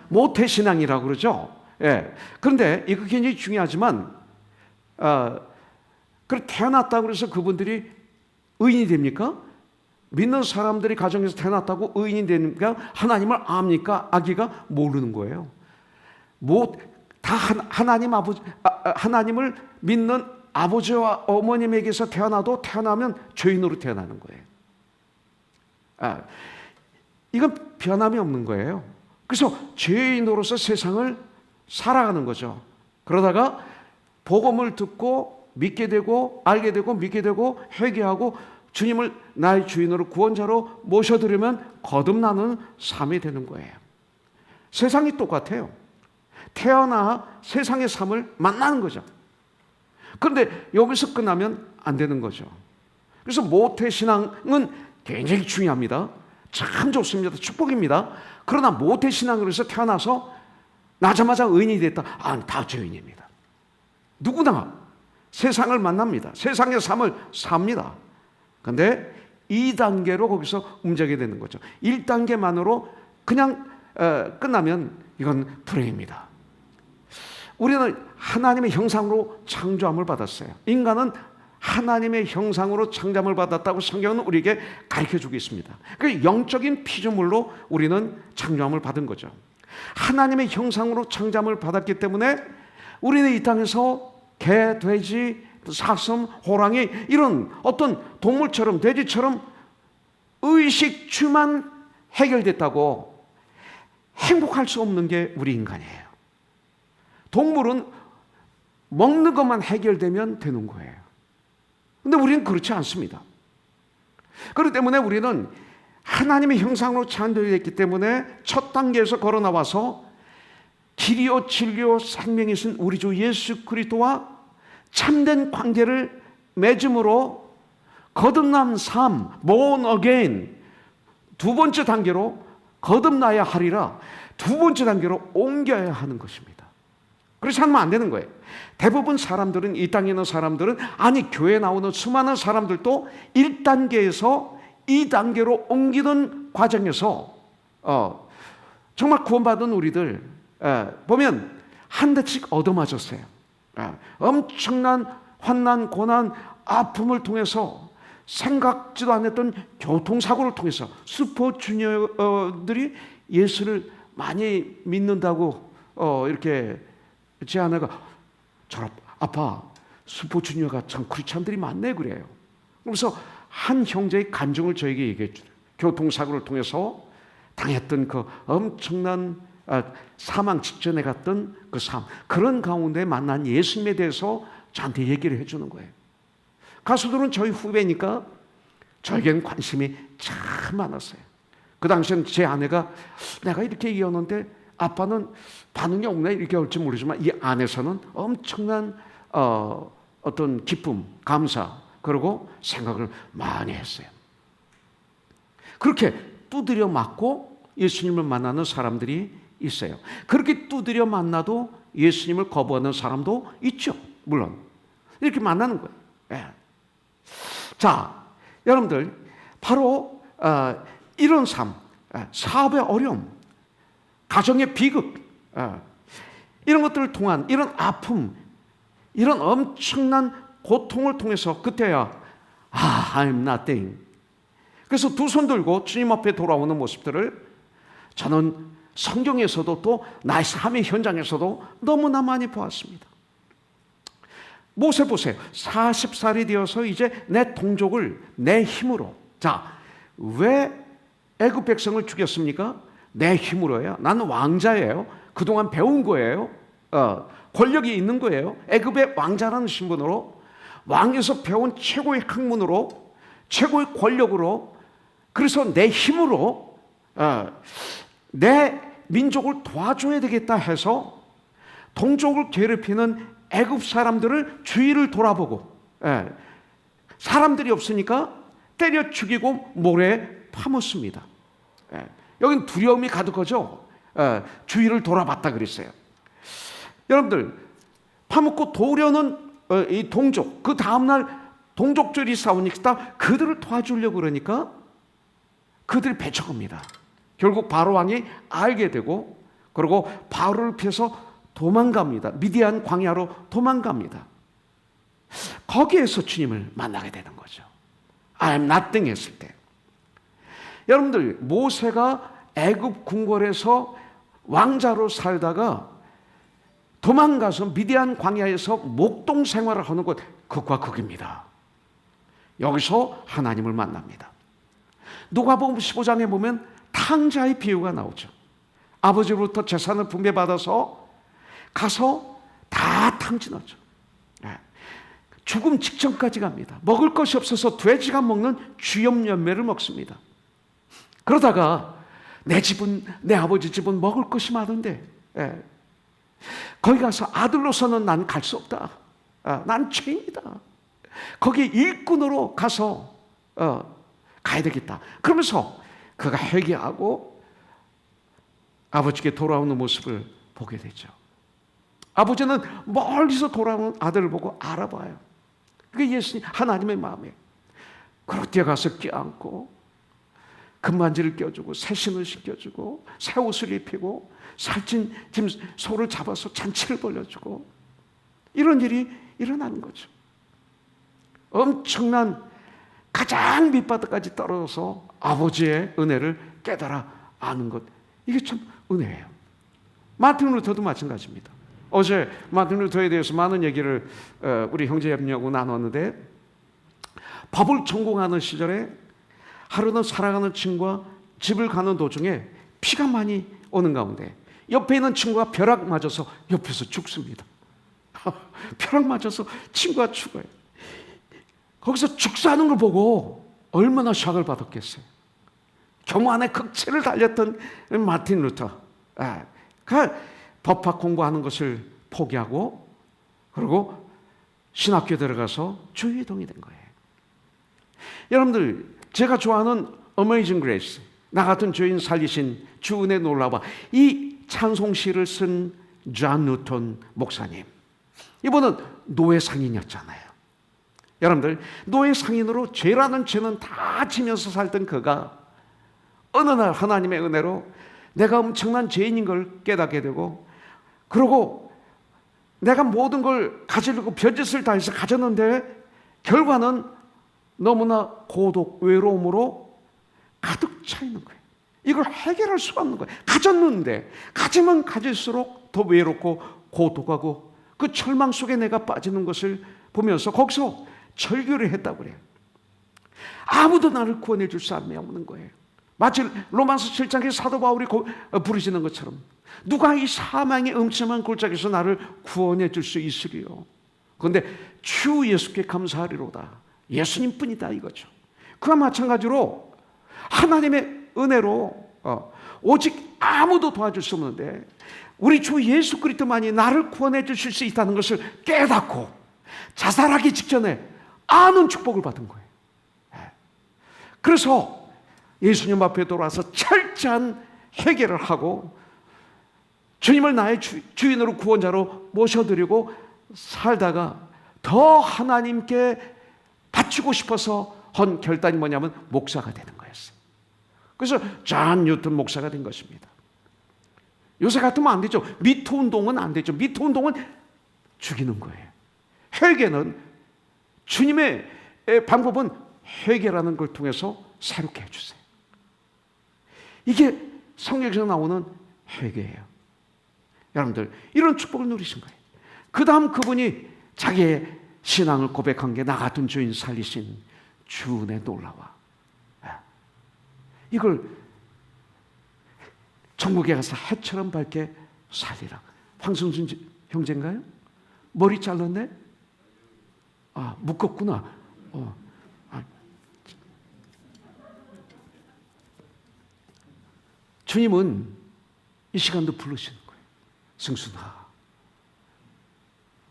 모태신앙이라고 그러죠. 그런데 이거 굉장히 중요하지만 그렇게 태어났다고 해서 그분들이 의인이 됩니까? 믿는 사람들이 가정에서 태어났다고 의인이 됩니까? 하나님을 압니까? 아기가 모르는 거예요. 다 하나님을 믿는 아버지와 어머님에게서 태어나면 죄인으로 태어나는 거예요. 이건 변함이 없는 거예요. 그래서 죄인으로서 세상을 살아가는 거죠. 그러다가 복음을 듣고 믿게 되고 알게 되고 믿게 되고 회개하고 주님을 나의 주인으로 구원자로 모셔드리면 거듭나는 삶이 되는 거예요. 세상이 똑같아요. 태어나 세상의 삶을 만나는 거죠. 그런데 여기서 끝나면 안 되는 거죠. 그래서 모태신앙은 굉장히 중요합니다. 참 좋습니다. 축복입니다. 그러나 모태신앙으로 해서 태어나서 나자마자 의인이 됐다. 다 죄인입니다. 누구나 세상을 만납니다. 세상의 삶을 삽니다. 그런데 2단계로 거기서 움직이게 되는 거죠. 1단계만으로 그냥 끝나면 이건 불행입니다. 우리는 하나님의 형상으로 창조함을 받았어요. 인간은 하나님의 형상으로 창조함을 받았다고 성경은 우리에게 가르쳐주고 있습니다. 그 영적인 피조물로 우리는 창조함을 받은 거죠. 하나님의 형상으로 창조함을 받았기 때문에 우리는 이 땅에서 개, 돼지, 사슴, 호랑이 이런 어떤 동물처럼 돼지처럼 의식주만 해결됐다고 행복할 수 없는 게 우리 인간이에요. 동물은 먹는 것만 해결되면 되는 거예요. 근데 우리는 그렇지 않습니다. 그렇기 때문에 우리는 하나님의 형상으로 창조됐기 때문에 첫 단계에서 걸어 나와서 길이요 진리요 생명이신 우리 주 예수 그리스도와 참된 관계를 맺음으로 거듭난 삶, born again 두 번째 단계로 거듭나야 하리라 두 번째 단계로 옮겨야 하는 것입니다. 그렇지 않으면 안 되는 거예요. 대부분 사람들은, 이 땅에 있는 사람들은, 아니 교회에 나오는 수많은 사람들도 1단계에서 2단계로 옮기는 과정에서 정말 구원받은 우리들 보면 한 대씩 얻어맞았어요. 엄청난 환난, 고난, 아픔을 통해서 생각지도 않았던 교통사고를 통해서 슈퍼주니어들이 예수를 많이 믿는다고 이렇게 제 아내가 저런 아빠 슈퍼주니어가 참 크리스찬들이 많네 그래요. 그래서 한 형제의 간증을 저에게 얘기해 주요. 교통사고를 통해서 당했던 그 엄청난 사망 직전에 갔던 그 삶, 그런 가운데 만난 예수님에 대해서 저한테 얘기를 해주는 거예요. 가수들은 저희 후배니까 저에겐 관심이 참 많았어요. 그 당시엔 제 아내가 내가 이렇게 얘기하는데 아빠는 반응이 없네 이렇게 할지 모르지만 이 안에서는 엄청난 어떤 기쁨, 감사 그리고 생각을 많이 했어요. 그렇게 두드려 맞고 예수님을 만나는 사람들이 있어요. 그렇게 두드려 만나도 예수님을 거부하는 사람도 있죠. 물론 이렇게 만나는 거예요. 예. 자, 여러분들 바로 이런 삶, 사업의 어려움, 가정의 비극, 이런 것들을 통한 이런 아픔, 이런 엄청난 고통을 통해서 그때야 I'm nothing. 그래서 두 손 들고 주님 앞에 돌아오는 모습들을 저는 성경에서도 또 나의 삶의 현장에서도 너무나 많이 보았습니다. 모세 보세요. 40살이 되어서 이제 내 동족을 내 힘으로. 자, 왜 애굽 백성을 죽였습니까? 내 힘으로요. 나는 왕자예요. 그동안 배운 거예요. 권력이 있는 거예요. 애굽의 왕자라는 신분으로, 왕에서 배운 최고의 학문으로, 최고의 권력으로, 그래서 내 힘으로 내 민족을 도와줘야 되겠다 해서 동족을 괴롭히는 애굽 사람들을 주위를 돌아보고, 사람들이 없으니까 때려 죽이고 모래에 파묻습니다. 여긴 두려움이 가득하죠. 주위를 돌아봤다 그랬어요. 여러분들 파묻고 도우려는 이 동족, 그 다음날 동족들이 싸우니까 그들을 도와주려고 그러니까 그들이 배척합니다. 결국 바로 왕이 알게 되고 그리고 바로를 피해서 도망갑니다. 미디안 광야로 도망갑니다. 거기에서 주님을 만나게 되는 거죠. I'm nothing 했을 때. 여러분들 모세가 애굽 궁궐에서 왕자로 살다가 도망가서 미디안 광야에서 목동 생활을 하는 것, 극과 극입니다. 여기서 하나님을 만납니다. 누가복음 15장에 보면 탕자의 비유가 나오죠. 아버지로부터 재산을 분배받아서 가서 다 탕진하죠. 죽음 직전까지 갑니다. 먹을 것이 없어서 돼지가 먹는 쥐염 열매를 먹습니다. 그러다가 내 집은, 내 아버지 집은 먹을 것이 많은데 거기 가서 아들로서는 난 갈 수 없다. 난 죄인이다. 거기 일꾼으로 가서 가야 되겠다. 그러면서 그가 회개하고 아버지께 돌아오는 모습을 보게 되죠. 아버지는 멀리서 돌아오는 아들을 보고 알아봐요. 그게 예수님, 하나님의 마음이에요. 그리고 뛰어가서 껴안고 금반지를 껴주고 새신을 신겨주고 새 옷을 입히고 살찐 소를 잡아서 잔치를 벌려주고 이런 일이 일어나는 거죠. 엄청난 가장 밑바닥까지 떨어져서 아버지의 은혜를 깨달아 아는 것, 이게 참 은혜예요. 마틴 루터도 마찬가지입니다. 어제 마틴 루터에 대해서 많은 얘기를 우리 형제님하고 나눴는데, 법을 전공하는 시절에 하루는 사랑하는 친구와 집을 가는 도중에 피가 많이 오는 가운데 옆에 있는 친구가 벼락 맞아서 옆에서 죽습니다. 벼락 맞아서 친구가 죽어요. 거기서 죽사하는 걸 보고 얼마나 샥을 받았겠어요. 교만의 극치를 달렸던 마틴 루터, 그 법학 공부하는 것을 포기하고 그리고 신학교에 들어가서 주의동이 된 거예요. 여러분들, 제가 좋아하는 Amazing Grace, 나 같은 죄인 살리신 주 은혜 놀라와, 이 찬송시를 쓴 존 뉴턴 목사님, 이분은 노예 상인이었잖아요. 여러분들, 노예 상인으로 죄라는 죄는 다 지면서 살던 그가 어느 날 하나님의 은혜로 내가 엄청난 죄인인 걸 깨닫게 되고, 그리고 내가 모든 걸 가지려고 별짓을 다해서 가졌는데 결과는 너무나 고독, 외로움으로 가득 차 있는 거예요. 이걸 해결할 수가 없는 거예요. 가졌는데 가지면 가질수록 더 외롭고 고독하고 그 절망 속에 내가 빠지는 것을 보면서 거기서 절규를 했다고 그래요. 아무도 나를 구원해 줄 사람이 없는 거예요. 마치 로마서 7장의 사도 바울이 부르시는 것처럼 누가 이 사망의 음침한 골짜기에서 나를 구원해 줄 수 있으리요. 그런데 주 예수께 감사하리로다. 예수님뿐이다 이거죠. 그와 마찬가지로 하나님의 은혜로 오직 아무도 도와줄 수 없는데 우리 주 예수 그리스도만이 나를 구원해 주실 수 있다는 것을 깨닫고 자살하기 직전에 아는 축복을 받은 거예요. 그래서 예수님 앞에 돌아와서 철저한 회개를 하고 주님을 나의 주인으로 구원자로 모셔드리고 살다가 더 하나님께 바치고 싶어서 한 결단이 뭐냐면 목사가 되는 거였어요. 그래서 존 뉴턴 목사가 된 것입니다. 요새 같으면 안 되죠. 미투 운동은 안 되죠. 미투 운동은 죽이는 거예요. 회개는 주님의 방법은 회개라는 걸 통해서 새롭게 해주세요. 이게 성경에서 나오는 회개예요. 여러분들, 이런 축복을 누리신 거예요. 그 다음 그분이 자기의 신앙을 고백한 게 나 같은 죄인 살리신 주 은혜 놀라와. 이걸 천국에 가서 해처럼 밝게 살리라. 황승순 형제인가요? 머리 잘랐네? 묶었구나. 주님은 이 시간도 부르시는 거예요. 승순아,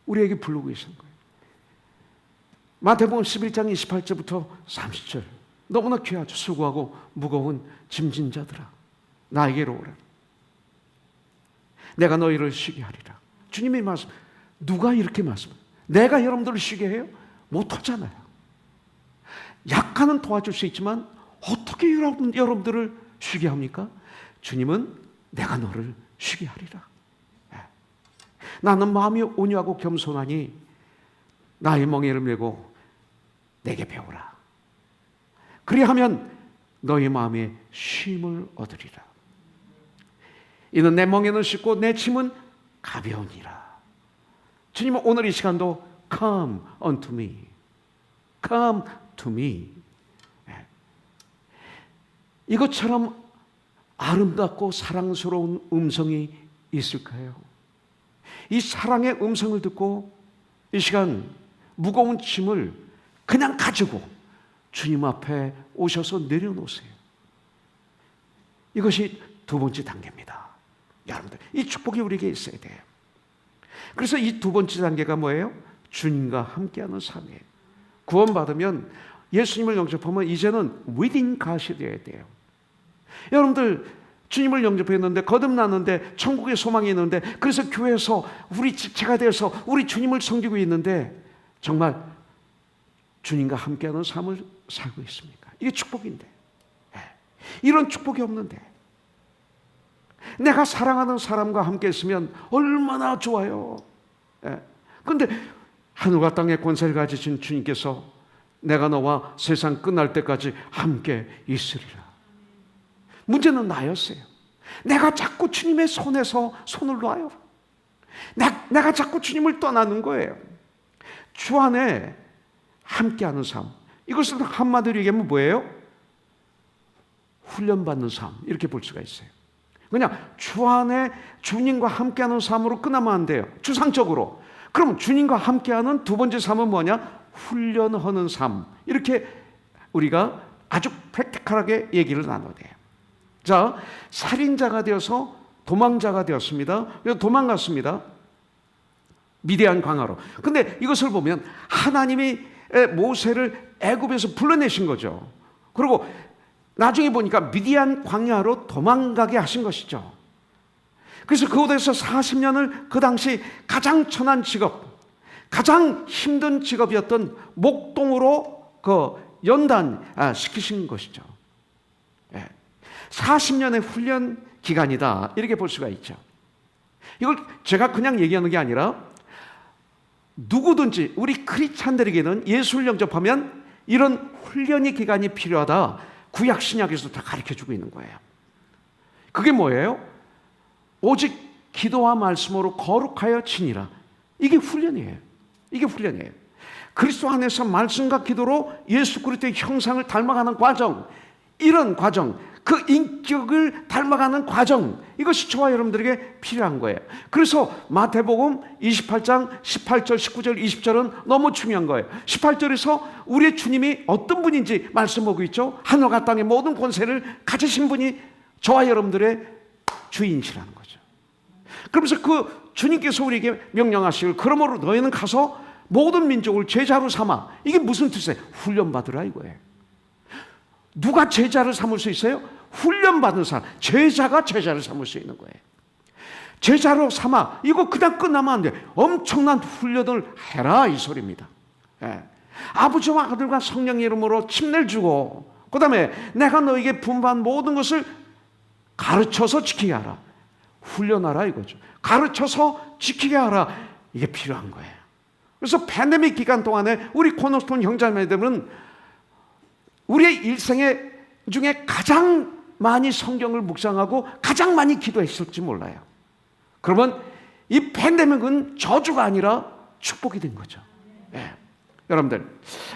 우리에게 부르고 계시는 거예요. 마태복음 11장 28절부터 30절, 너무나 귀하죠. 수고하고 무거운 짐진 자들아, 나에게로 오라. 내가 너희를 쉬게 하리라. 주님의 말씀, 누가 이렇게 말씀해요? 내가 여러분들을 쉬게 해요? 못하잖아요. 약한은 도와줄 수 있지만 어떻게 여러분들을 쉬게 합니까? 주님은 내가 너를 쉬게 하리라. 나는 마음이 온유하고 겸손하니 나의 멍에를 메고 내게 배우라. 그리하면 너의 마음에 쉼을 얻으리라. 이는 내 멍에는 쉽고 내 짐은 가벼우니라. 주님은 오늘 이 시간도 Come unto me, Come to me. 이것처럼 아름답고 사랑스러운 음성이 있을까요? 이 사랑의 음성을 듣고 이 시간 무거운 짐을 그냥 가지고 주님 앞에 오셔서 내려놓으세요. 이것이 두 번째 단계입니다. 여러분들, 이 축복이 우리에게 있어야 돼요. 그래서 이 두 번째 단계가 뭐예요? 주님과 함께하는 삶이에요. 구원받으면, 예수님을 영접하면 이제는 within God이 되어야 돼요. 여러분들, 주님을 영접했는데, 거듭났는데, 천국의 소망이 있는데, 그래서 교회에서 우리 지체가 되어서 우리 주님을 섬기고 있는데 정말 주님과 함께하는 삶을 살고 있습니까? 이게 축복인데, 이런 축복이 없는데, 내가 사랑하는 사람과 함께 있으면 얼마나 좋아요. 그런데 하늘과 땅의 권세를 가지신 주님께서 내가 너와 세상 끝날 때까지 함께 있으리라. 문제는 나였어요. 내가 자꾸 주님의 손에서 손을 놔요. 내가 자꾸 주님을 떠나는 거예요. 주 안에 함께하는 삶, 이것을 한마디로 얘기하면 뭐예요? 훈련받는 삶, 이렇게 볼 수가 있어요. 그냥 주 안에 주님과 함께하는 삶으로 끝나면 안 돼요. 추상적으로. 그럼 주님과 함께하는 두 번째 삶은 뭐냐? 훈련하는 삶. 이렇게 우리가 아주 프랙티컬하게 얘기를 나눠야 돼요. 자, 살인자가 되어서 도망자가 되었습니다. 도망갔습니다. 미디안 광야로. 근데 이것을 보면 하나님이 모세를 애굽에서 불러내신 거죠. 그리고 나중에 보니까 미디안 광야로 도망가게 하신 것이죠. 그래서 그곳에서 40년을 그 당시 가장 천한 직업, 가장 힘든 직업이었던 목동으로 연단시키신 것이죠. 40년의 훈련 기간이다, 이렇게 볼 수가 있죠. 이걸 제가 그냥 얘기하는 게 아니라 누구든지 우리 크리스찬들에게는 예수를 영접하면 이런 훈련의 기간이 필요하다, 구약 신약에서 다 가르쳐주고 있는 거예요. 그게 뭐예요? 오직 기도와 말씀으로 거룩하여 지니라. 이게 훈련이에요. 이게 훈련이에요. 그리스도 안에서 말씀과 기도로 예수 그리스도의 형상을 닮아가는 과정, 이런 과정, 그 인격을 닮아가는 과정, 이것이 저와 여러분들에게 필요한 거예요. 그래서 마태복음 28장 18절, 19절, 20절은 너무 중요한 거예요. 18절에서 우리의 주님이 어떤 분인지 말씀하고 있죠. 하늘과 땅의 모든 권세를 가지신 분이 저와 여러분들의 주인이시라는 거죠. 그러면서 그 주님께서 우리에게 명령하시길, 그러므로 너희는 가서 모든 민족을 제자로 삼아. 이게 무슨 뜻이에요? 훈련받으라 이거예요. 누가 제자를 삼을 수 있어요? 훈련받은 사람. 제자가 제자를 삼을 수 있는 거예요. 제자로 삼아. 이거 그냥 끝나면 안 돼. 엄청난 훈련을 해라, 이 소리입니다. 아버지와 아들과 성령의 이름으로 침례를 주고, 그 다음에 내가 너에게 분부한 모든 것을 가르쳐서 지키게 하라. 훈련하라 이거죠. 가르쳐서 지키게 하라. 이게 필요한 거예요. 그래서 팬데믹 기간 동안에 우리 코너스톤 형제자매들은 우리의 일생에 중에 가장 많이 성경을 묵상하고 가장 많이 기도했을지 몰라요. 그러면 이 팬데믹은 저주가 아니라 축복이 된 거죠. 여러분들,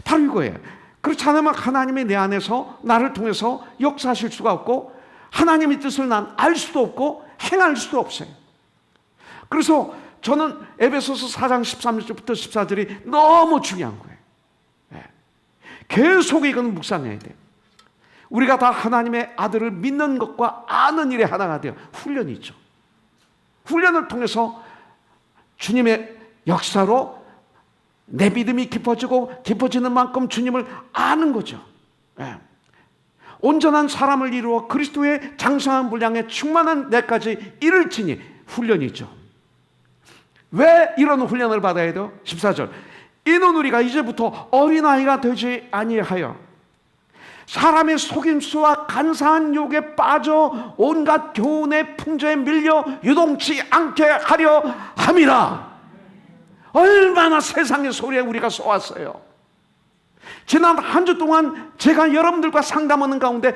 바로 이거예요. 그렇지 않으면 하나님이 내 안에서 나를 통해서 역사하실 수가 없고, 하나님의 뜻을 난 알 수도 없고 행할 수도 없어요. 그래서 저는 에베소서 4장 13절부터 14절이 너무 중요한 거예요. 계속 이건 묵상해야 돼요. 우리가 다 하나님의 아들을 믿는 것과 아는 일에 하나가 돼요. 훈련이죠. 훈련을 통해서 주님의 역사로 내 믿음이 깊어지고 깊어지는 만큼 주님을 아는 거죠. 온전한 사람을 이루어 그리스도의 장성한 분량에 충만한 데까지 이를지니 훈련이죠. 왜 이런 훈련을 받아야 돼요? 14절. 이는 우리가 이제부터 어린아이가 되지 아니하여 사람의 속임수와 간사한 유혹에 빠져 온갖 교훈의 풍조에 밀려 유동치 않게 하려 함이라. 얼마나 세상의 소리에 우리가 쏘았어요. 지난 한 주 동안 제가 여러분들과 상담하는 가운데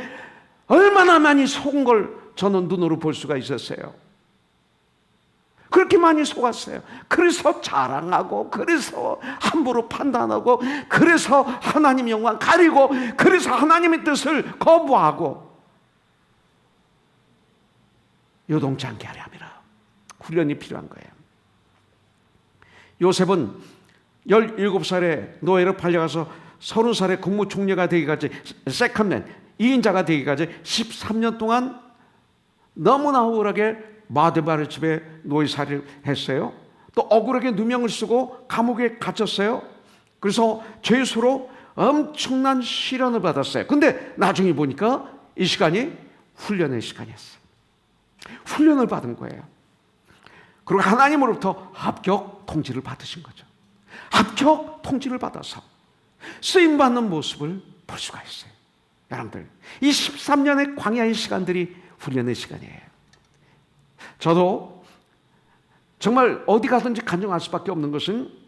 얼마나 많이 속은 걸 저는 눈으로 볼 수가 있었어요. 그렇게 많이 속았어요. 그래서 자랑하고, 그래서 함부로 판단하고, 그래서 하나님 영광 가리고, 그래서 하나님의 뜻을 거부하고, 요동치 않게 하려 함이라. 훈련이 필요한 거예요. 요셉은 17살에 노예로 팔려가서 30살에 국무총리가 되기까지, 세컨맨 2인자가 되기까지 13년 동안 너무나 억울하게 마드바르 집에 노예살이를 했어요. 또 억울하게 누명을 쓰고 감옥에 갇혔어요. 그래서 죄수로 엄청난 시련을 받았어요. 근데 나중에 보니까 이 시간이 훈련의 시간이었어요. 훈련을 받은 거예요. 그리고 하나님으로부터 합격 통지를 받으신 거죠. 합격 통지를 받아서 쓰임받는 모습을 볼 수가 있어요. 여러분들, 이 13년의 광야의 시간들이 훈련의 시간이에요. 저도 정말 어디 가든지 간증할 수밖에 없는 것은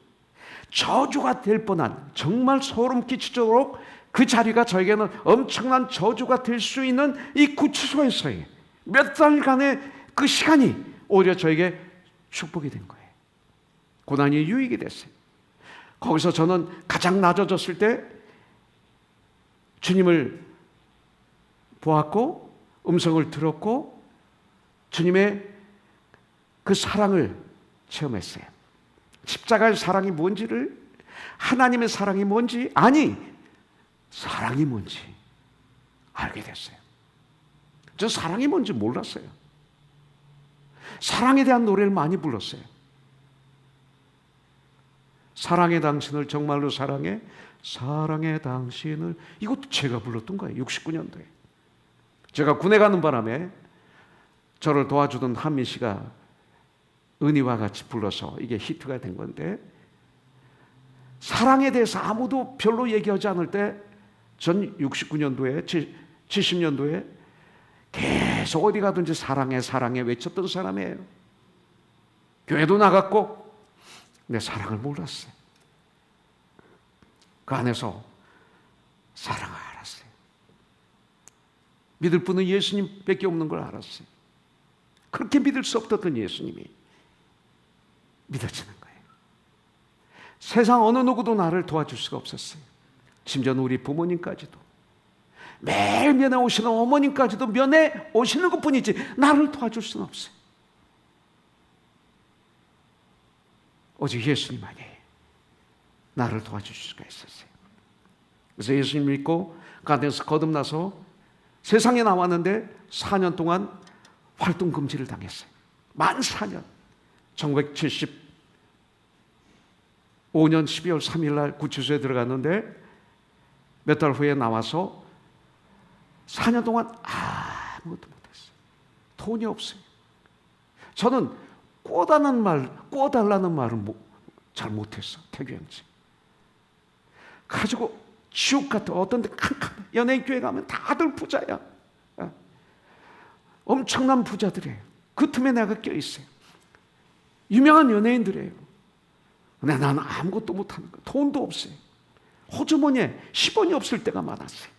저주가 될 뻔한, 정말 소름 끼치도록 그 자리가 저에게는 엄청난 저주가 될 수 있는 이 구치소에서의 몇 달간의 그 시간이 오히려 저에게 축복이 된 거예요. 고난이 유익이 됐어요. 거기서 저는 가장 낮아졌을 때 주님을 보았고 음성을 들었고 주님의 그 사랑을 체험했어요. 십자가의 사랑이 뭔지를, 하나님의 사랑이 뭔지, 아니 사랑이 뭔지 알게 됐어요. 저 사랑이 뭔지 몰랐어요. 사랑에 대한 노래를 많이 불렀어요. 사랑해 당신을 정말로 사랑해, 사랑해 당신을, 이것도 제가 불렀던 거예요. 69년도에 제가 군에 가는 바람에 저를 도와주던 한민 씨가 은희와 같이 불러서 이게 히트가 된 건데, 사랑에 대해서 아무도 별로 얘기하지 않을 때 전 69년도에 70년도에 계속 어디 가든지 사랑해 사랑해 외쳤던 사람이에요. 교회도 나갔고 내 사랑을 몰랐어요. 그 안에서 사랑을 알았어요. 믿을 분은 예수님밖에 없는 걸 알았어요. 그렇게 믿을 수 없었던 예수님이 믿어지는 거예요. 세상 어느 누구도 나를 도와줄 수가 없었어요. 심지어는 우리 부모님까지도, 매일 면회 오시는 어머님까지도 면회 오시는 것뿐이지 나를 도와줄 수는 없어요. 오직 예수님만이 나를 도와줄 수가 있었어요. 그래서 예수님 믿고 그 안에서 거듭나서 세상에 나왔는데 4년 동안 활동 금지를 당했어요. 만 4년. 1975년 12월 3일 날 구치소에 들어갔는데 몇 달 후에 나와서 4년 동안 아무것도 못했어요. 돈이 없어요. 저는 꿔달라는 말을 잘 못했어. 태교 형제. 가지고 지옥 같은, 어떤 데 캄캄해. 연예인 교회 가면 다들 부자야. 엄청난 부자들이에요. 그 틈에 내가 껴있어요. 유명한 연예인들이에요. 근데 나는 아무것도 못하는 거예요. 돈도 없어요. 호주머니에 10원이 없을 때가 많았어요.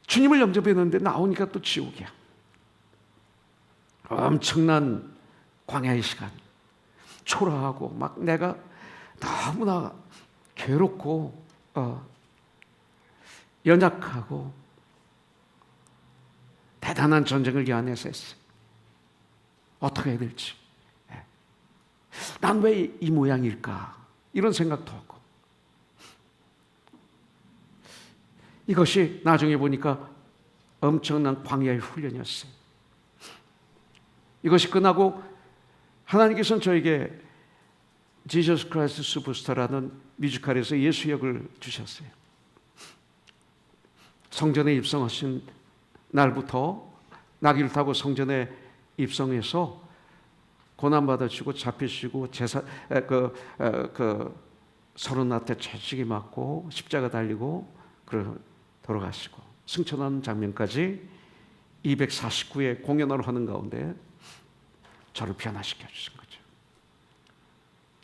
주님을 영접했는데 나오니까 또 지옥이야. 엄청난 광야의 시간, 초라하고 막 내가 너무나 괴롭고 연약하고 대단한 전쟁을 이 안에서 했어요. 어떻게 해야 될지, 난 왜 이 모양일까, 이런 생각도 하고. 이것이 나중에 보니까 엄청난 광야의 훈련이었어요. 이것이 끝나고 하나님께서는 저에게 지저스 크라이스트 슈퍼스타라는 뮤지컬에서 예수 역을 주셨어요. 성전에 입성하신 날부터 나귀를 타고 성전에 입성해서 고난받으시고 잡히시고 서른한테 채찍이 맞고 십자가 달리고 돌아가시고 승천하는 장면까지 249회 공연을 하는 가운데 저를 변화시켜 주신 거죠.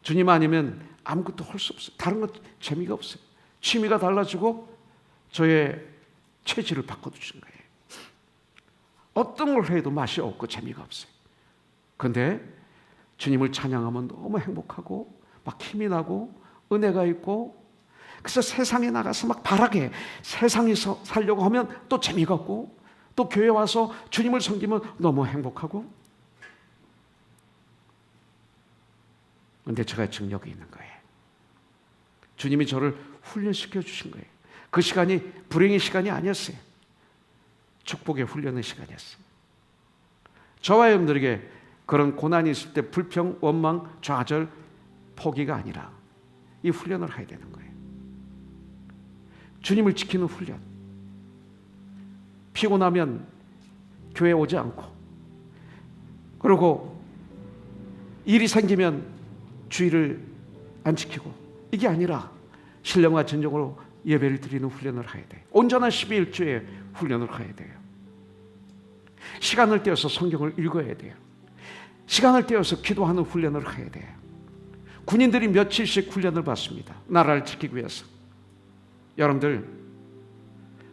주님 아니면 아무것도 할 수 없어요. 다른 것 재미가 없어요. 취미가 달라지고 저의 체질을 바꿔주신 거예요. 어떤 걸 해도 맛이 없고 재미가 없어요. 그런데 주님을 찬양하면 너무 행복하고 막 힘이 나고 은혜가 있고, 그래서 세상에 나가서 막 바라게 세상에서 살려고 하면 또 재미가 없고, 또 교회 와서 주님을 섬기면 너무 행복하고. 그런데 제가 지금 여기 있는 거예요. 주님이 저를 훈련시켜 주신 거예요. 그 시간이 불행의 시간이 아니었어요. 축복의 훈련의 시간이었어요. 저와 여러분들에게 그런 고난이 있을 때 불평, 원망, 좌절, 포기가 아니라 이 훈련을 해야 되는 거예요. 주님을 지키는 훈련. 피곤하면 교회 오지 않고, 그리고 일이 생기면 주의를 안 지키고, 이게 아니라 신령과 진정으로 예배를 드리는 훈련을 해야 돼요. 온전한 12일주의 훈련을 해야 돼요. 시간을 떼어서 성경을 읽어야 돼요. 시간을 떼어서 기도하는 훈련을 해야 돼요. 군인들이 며칠씩 훈련을 받습니다. 나라를 지키기 위해서. 여러분들,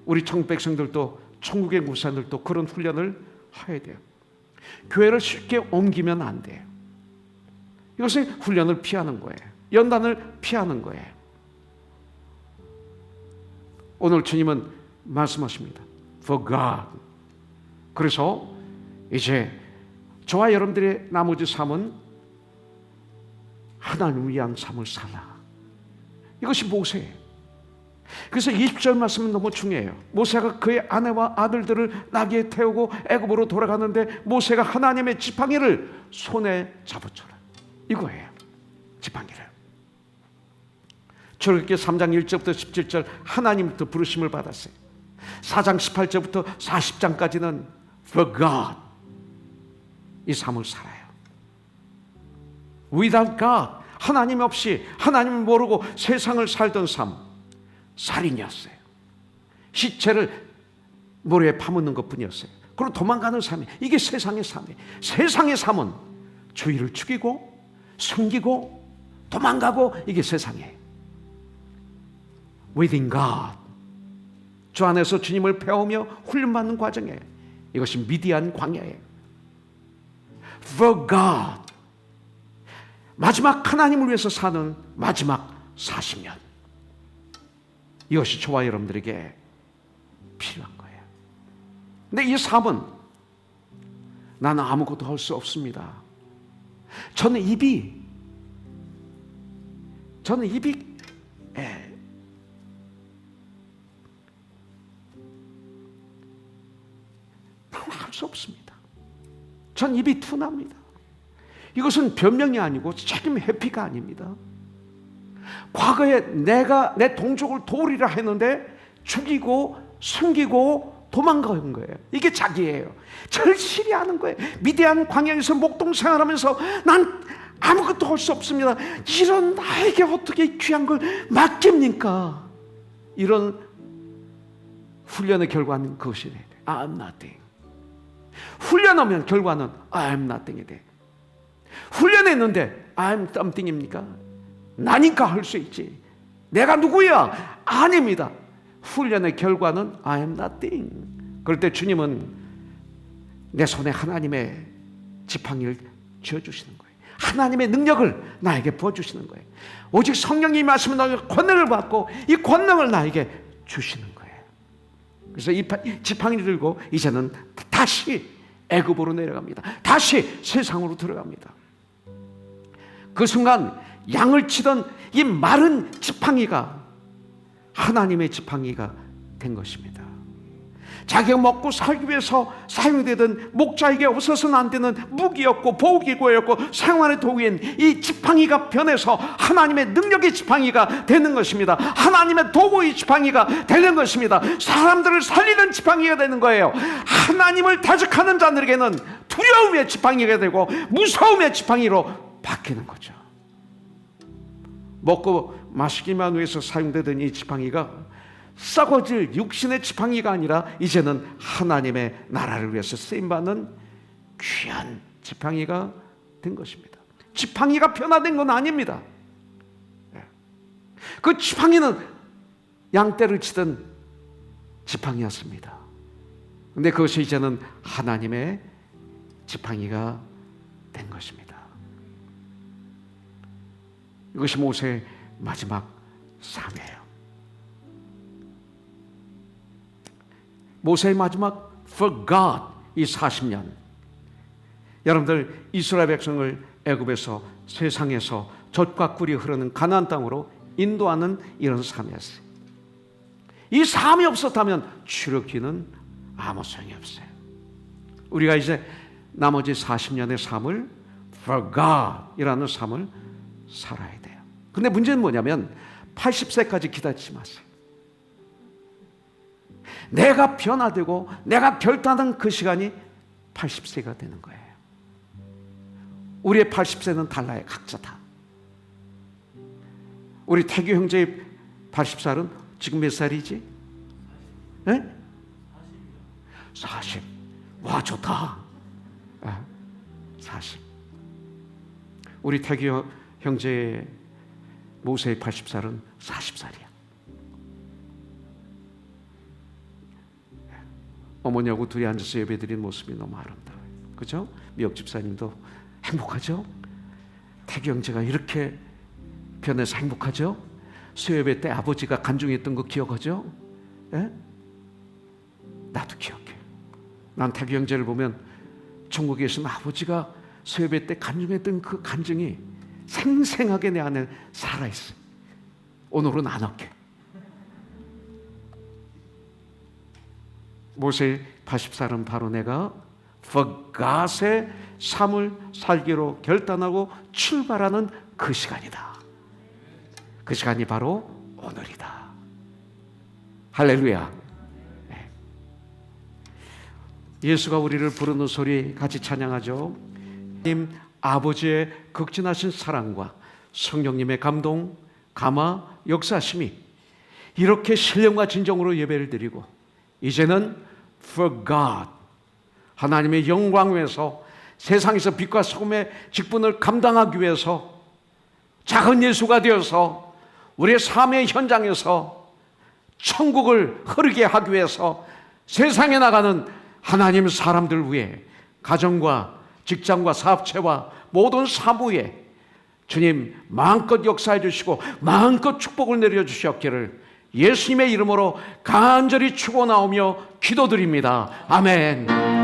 우리 천국 백성들도, 천국의 무사들도 그런 훈련을 해야 돼요. 교회를 쉽게 옮기면 안 돼요. 이것은 훈련을 피하는 거예요. 연단을 피하는 거예요. 오늘 주님은 말씀하십니다. For God. 그래서 이제 저와 여러분들의 나머지 삶은 하나님을 위한 삶을 살라. 이것이 모세예요. 그래서 20절 말씀은 너무 중요해요. 모세가 그의 아내와 아들들을 나귀에 태우고 애굽으로 돌아가는데 모세가 하나님의 지팡이를 손에 잡아줘라. 이거예요. 지팡이를. 출애굽기 3장 1절부터 17절 하나님부터 부르심을 받았어요. 4장 18절부터 40장까지는 For God, 이 삶을 살아요. Without God, 하나님 없이, 하나님을 모르고 세상을 살던 삶, 살인이었어요. 시체를 모래에 파묻는 것뿐이었어요. 그리고 도망가는 삶이, 이게 세상의 삶이에요. 세상의 삶은 주의를 죽이고 숨기고 도망가고, 이게 세상이에요. Within God, 주 안에서 주님을 배우며 훈련받는 과정이에요. 이것이 미디안 광야예요. For God, 마지막 하나님을 위해서 사는 마지막 40년. 이것이 저와 여러분들에게 필요한 거예요. 근데 이 삶은 나는 아무것도 할 수 없습니다. 저는 입이 할 수 없습니다. 전 입이 둔합니다. 이것은 변명이 아니고 책임 회피가 아닙니다. 과거에 내가 내 동족을 도우리라 했는데 죽이고 숨기고 도망간 거예요. 이게 자기예요. 절실히 하는 거예요. 미디안 광야에서 목동 생활하면서 난 아무것도 할 수 없습니다. 이런 나에게 어떻게 귀한 걸 맡깁니까? 이런 훈련의 결과는 그것이 돼요. I'm nothing. 훈련하면 결과는 I'm nothing이 돼. 훈련했는데 I'm something입니까? 나니까 할 수 있지. 내가 누구야? 아닙니다. 훈련의 결과는 I'm nothing. 그럴 때 주님은 내 손에 하나님의 지팡이를 쥐어주시는 거예요. 하나님의 능력을 나에게 부어주시는 거예요. 오직 성령이 말씀은 나에게 권능을 받고 이 권능을 나에게 주시는 거예요. 그래서 이 지팡이를 들고 이제는 다시 애굽으로 내려갑니다. 다시 세상으로 들어갑니다. 그 순간 양을 치던 이 마른 지팡이가 하나님의 지팡이가 된 것입니다. 자기가 먹고 살기 위해서 사용되던 목자에게 없어서는 안 되는 무기였고 보호기구였고 생활의 도구인 이 지팡이가 변해서 하나님의 능력의 지팡이가 되는 것입니다. 하나님의 도구의 지팡이가 되는 것입니다. 사람들을 살리는 지팡이가 되는 거예요. 하나님을 대적하는 자들에게는 두려움의 지팡이가 되고 무서움의 지팡이로 바뀌는 거죠. 먹고 마시기만 위해서 사용되던 이 지팡이가 썩어질 육신의 지팡이가 아니라 이제는 하나님의 나라를 위해서 쓰임받는 귀한 지팡이가 된 것입니다. 지팡이가 변화된 건 아닙니다. 그 지팡이는 양떼를 치던 지팡이였습니다. 그런데 그것이 이제는 하나님의 지팡이가 된 것입니다. 이것이 모세의 마지막 삶이에요. 모세의 마지막 for God 이 40년. 여러분들 이스라엘 백성을 애굽에서 세상에서 젖과 꿀이 흐르는 가나안 땅으로 인도하는 이런 삶이었어요. 이 삶이 없었다면 출애굽기는 아무 소용이 없어요. 우리가 이제 나머지 40년의 삶을 for God이라는 삶을 살아야 돼요. 근데 문제는 뭐냐면 80세까지 기다리지 마세요. 내가 변화되고 내가 결단한 그 시간이 80세가 되는 거예요. 우리의 80세는 달라요. 각자 다. 우리 태규 형제의 80살은 지금 몇 살이지? 네? 40. 와, 좋다. 40. 우리 태규 형제의 모세의 80살은 40살이야. 어머니하고 둘이 앉아서 예배드린 모습이 너무 아름다워요. 그죠? 미역 집사님도 행복하죠? 태규 형제가 이렇게 변해서 행복하죠? 수요예배 때 아버지가 간증했던 거 기억하죠? 예? 나도 기억해. 난 태규 형제를 보면 천국에 계신 아버지가 수요예배 때 간증했던 그 간증이 생생하게 내 안에 살아있어요. 오늘은 안 할게. 모세의 80살은 바로 내가 for God의 삶을 살기로 결단하고 출발하는 그 시간이다. 그 시간이 바로 오늘이다. 할렐루야. 네. 예수가 우리를 부르는 소리 같이 찬양하죠. 하나님 아버지의 극진하신 사랑과 성령님의 감동, 감화, 역사심이 이렇게 신령과 진정으로 예배를 드리고 이제는 for God 하나님의 영광 위해서 세상에서 빛과 소금의 직분을 감당하기 위해서 작은 예수가 되어서 우리의 삶의 현장에서 천국을 흐르게 하기 위해서 세상에 나가는 하나님 사람들 위해 가정과 직장과 사업체와 모든 사무에 주님 마음껏 역사해 주시고 마음껏 축복을 내려주셨기를 예수님의 이름으로 간절히 축원하오며 기도드립니다. 아멘.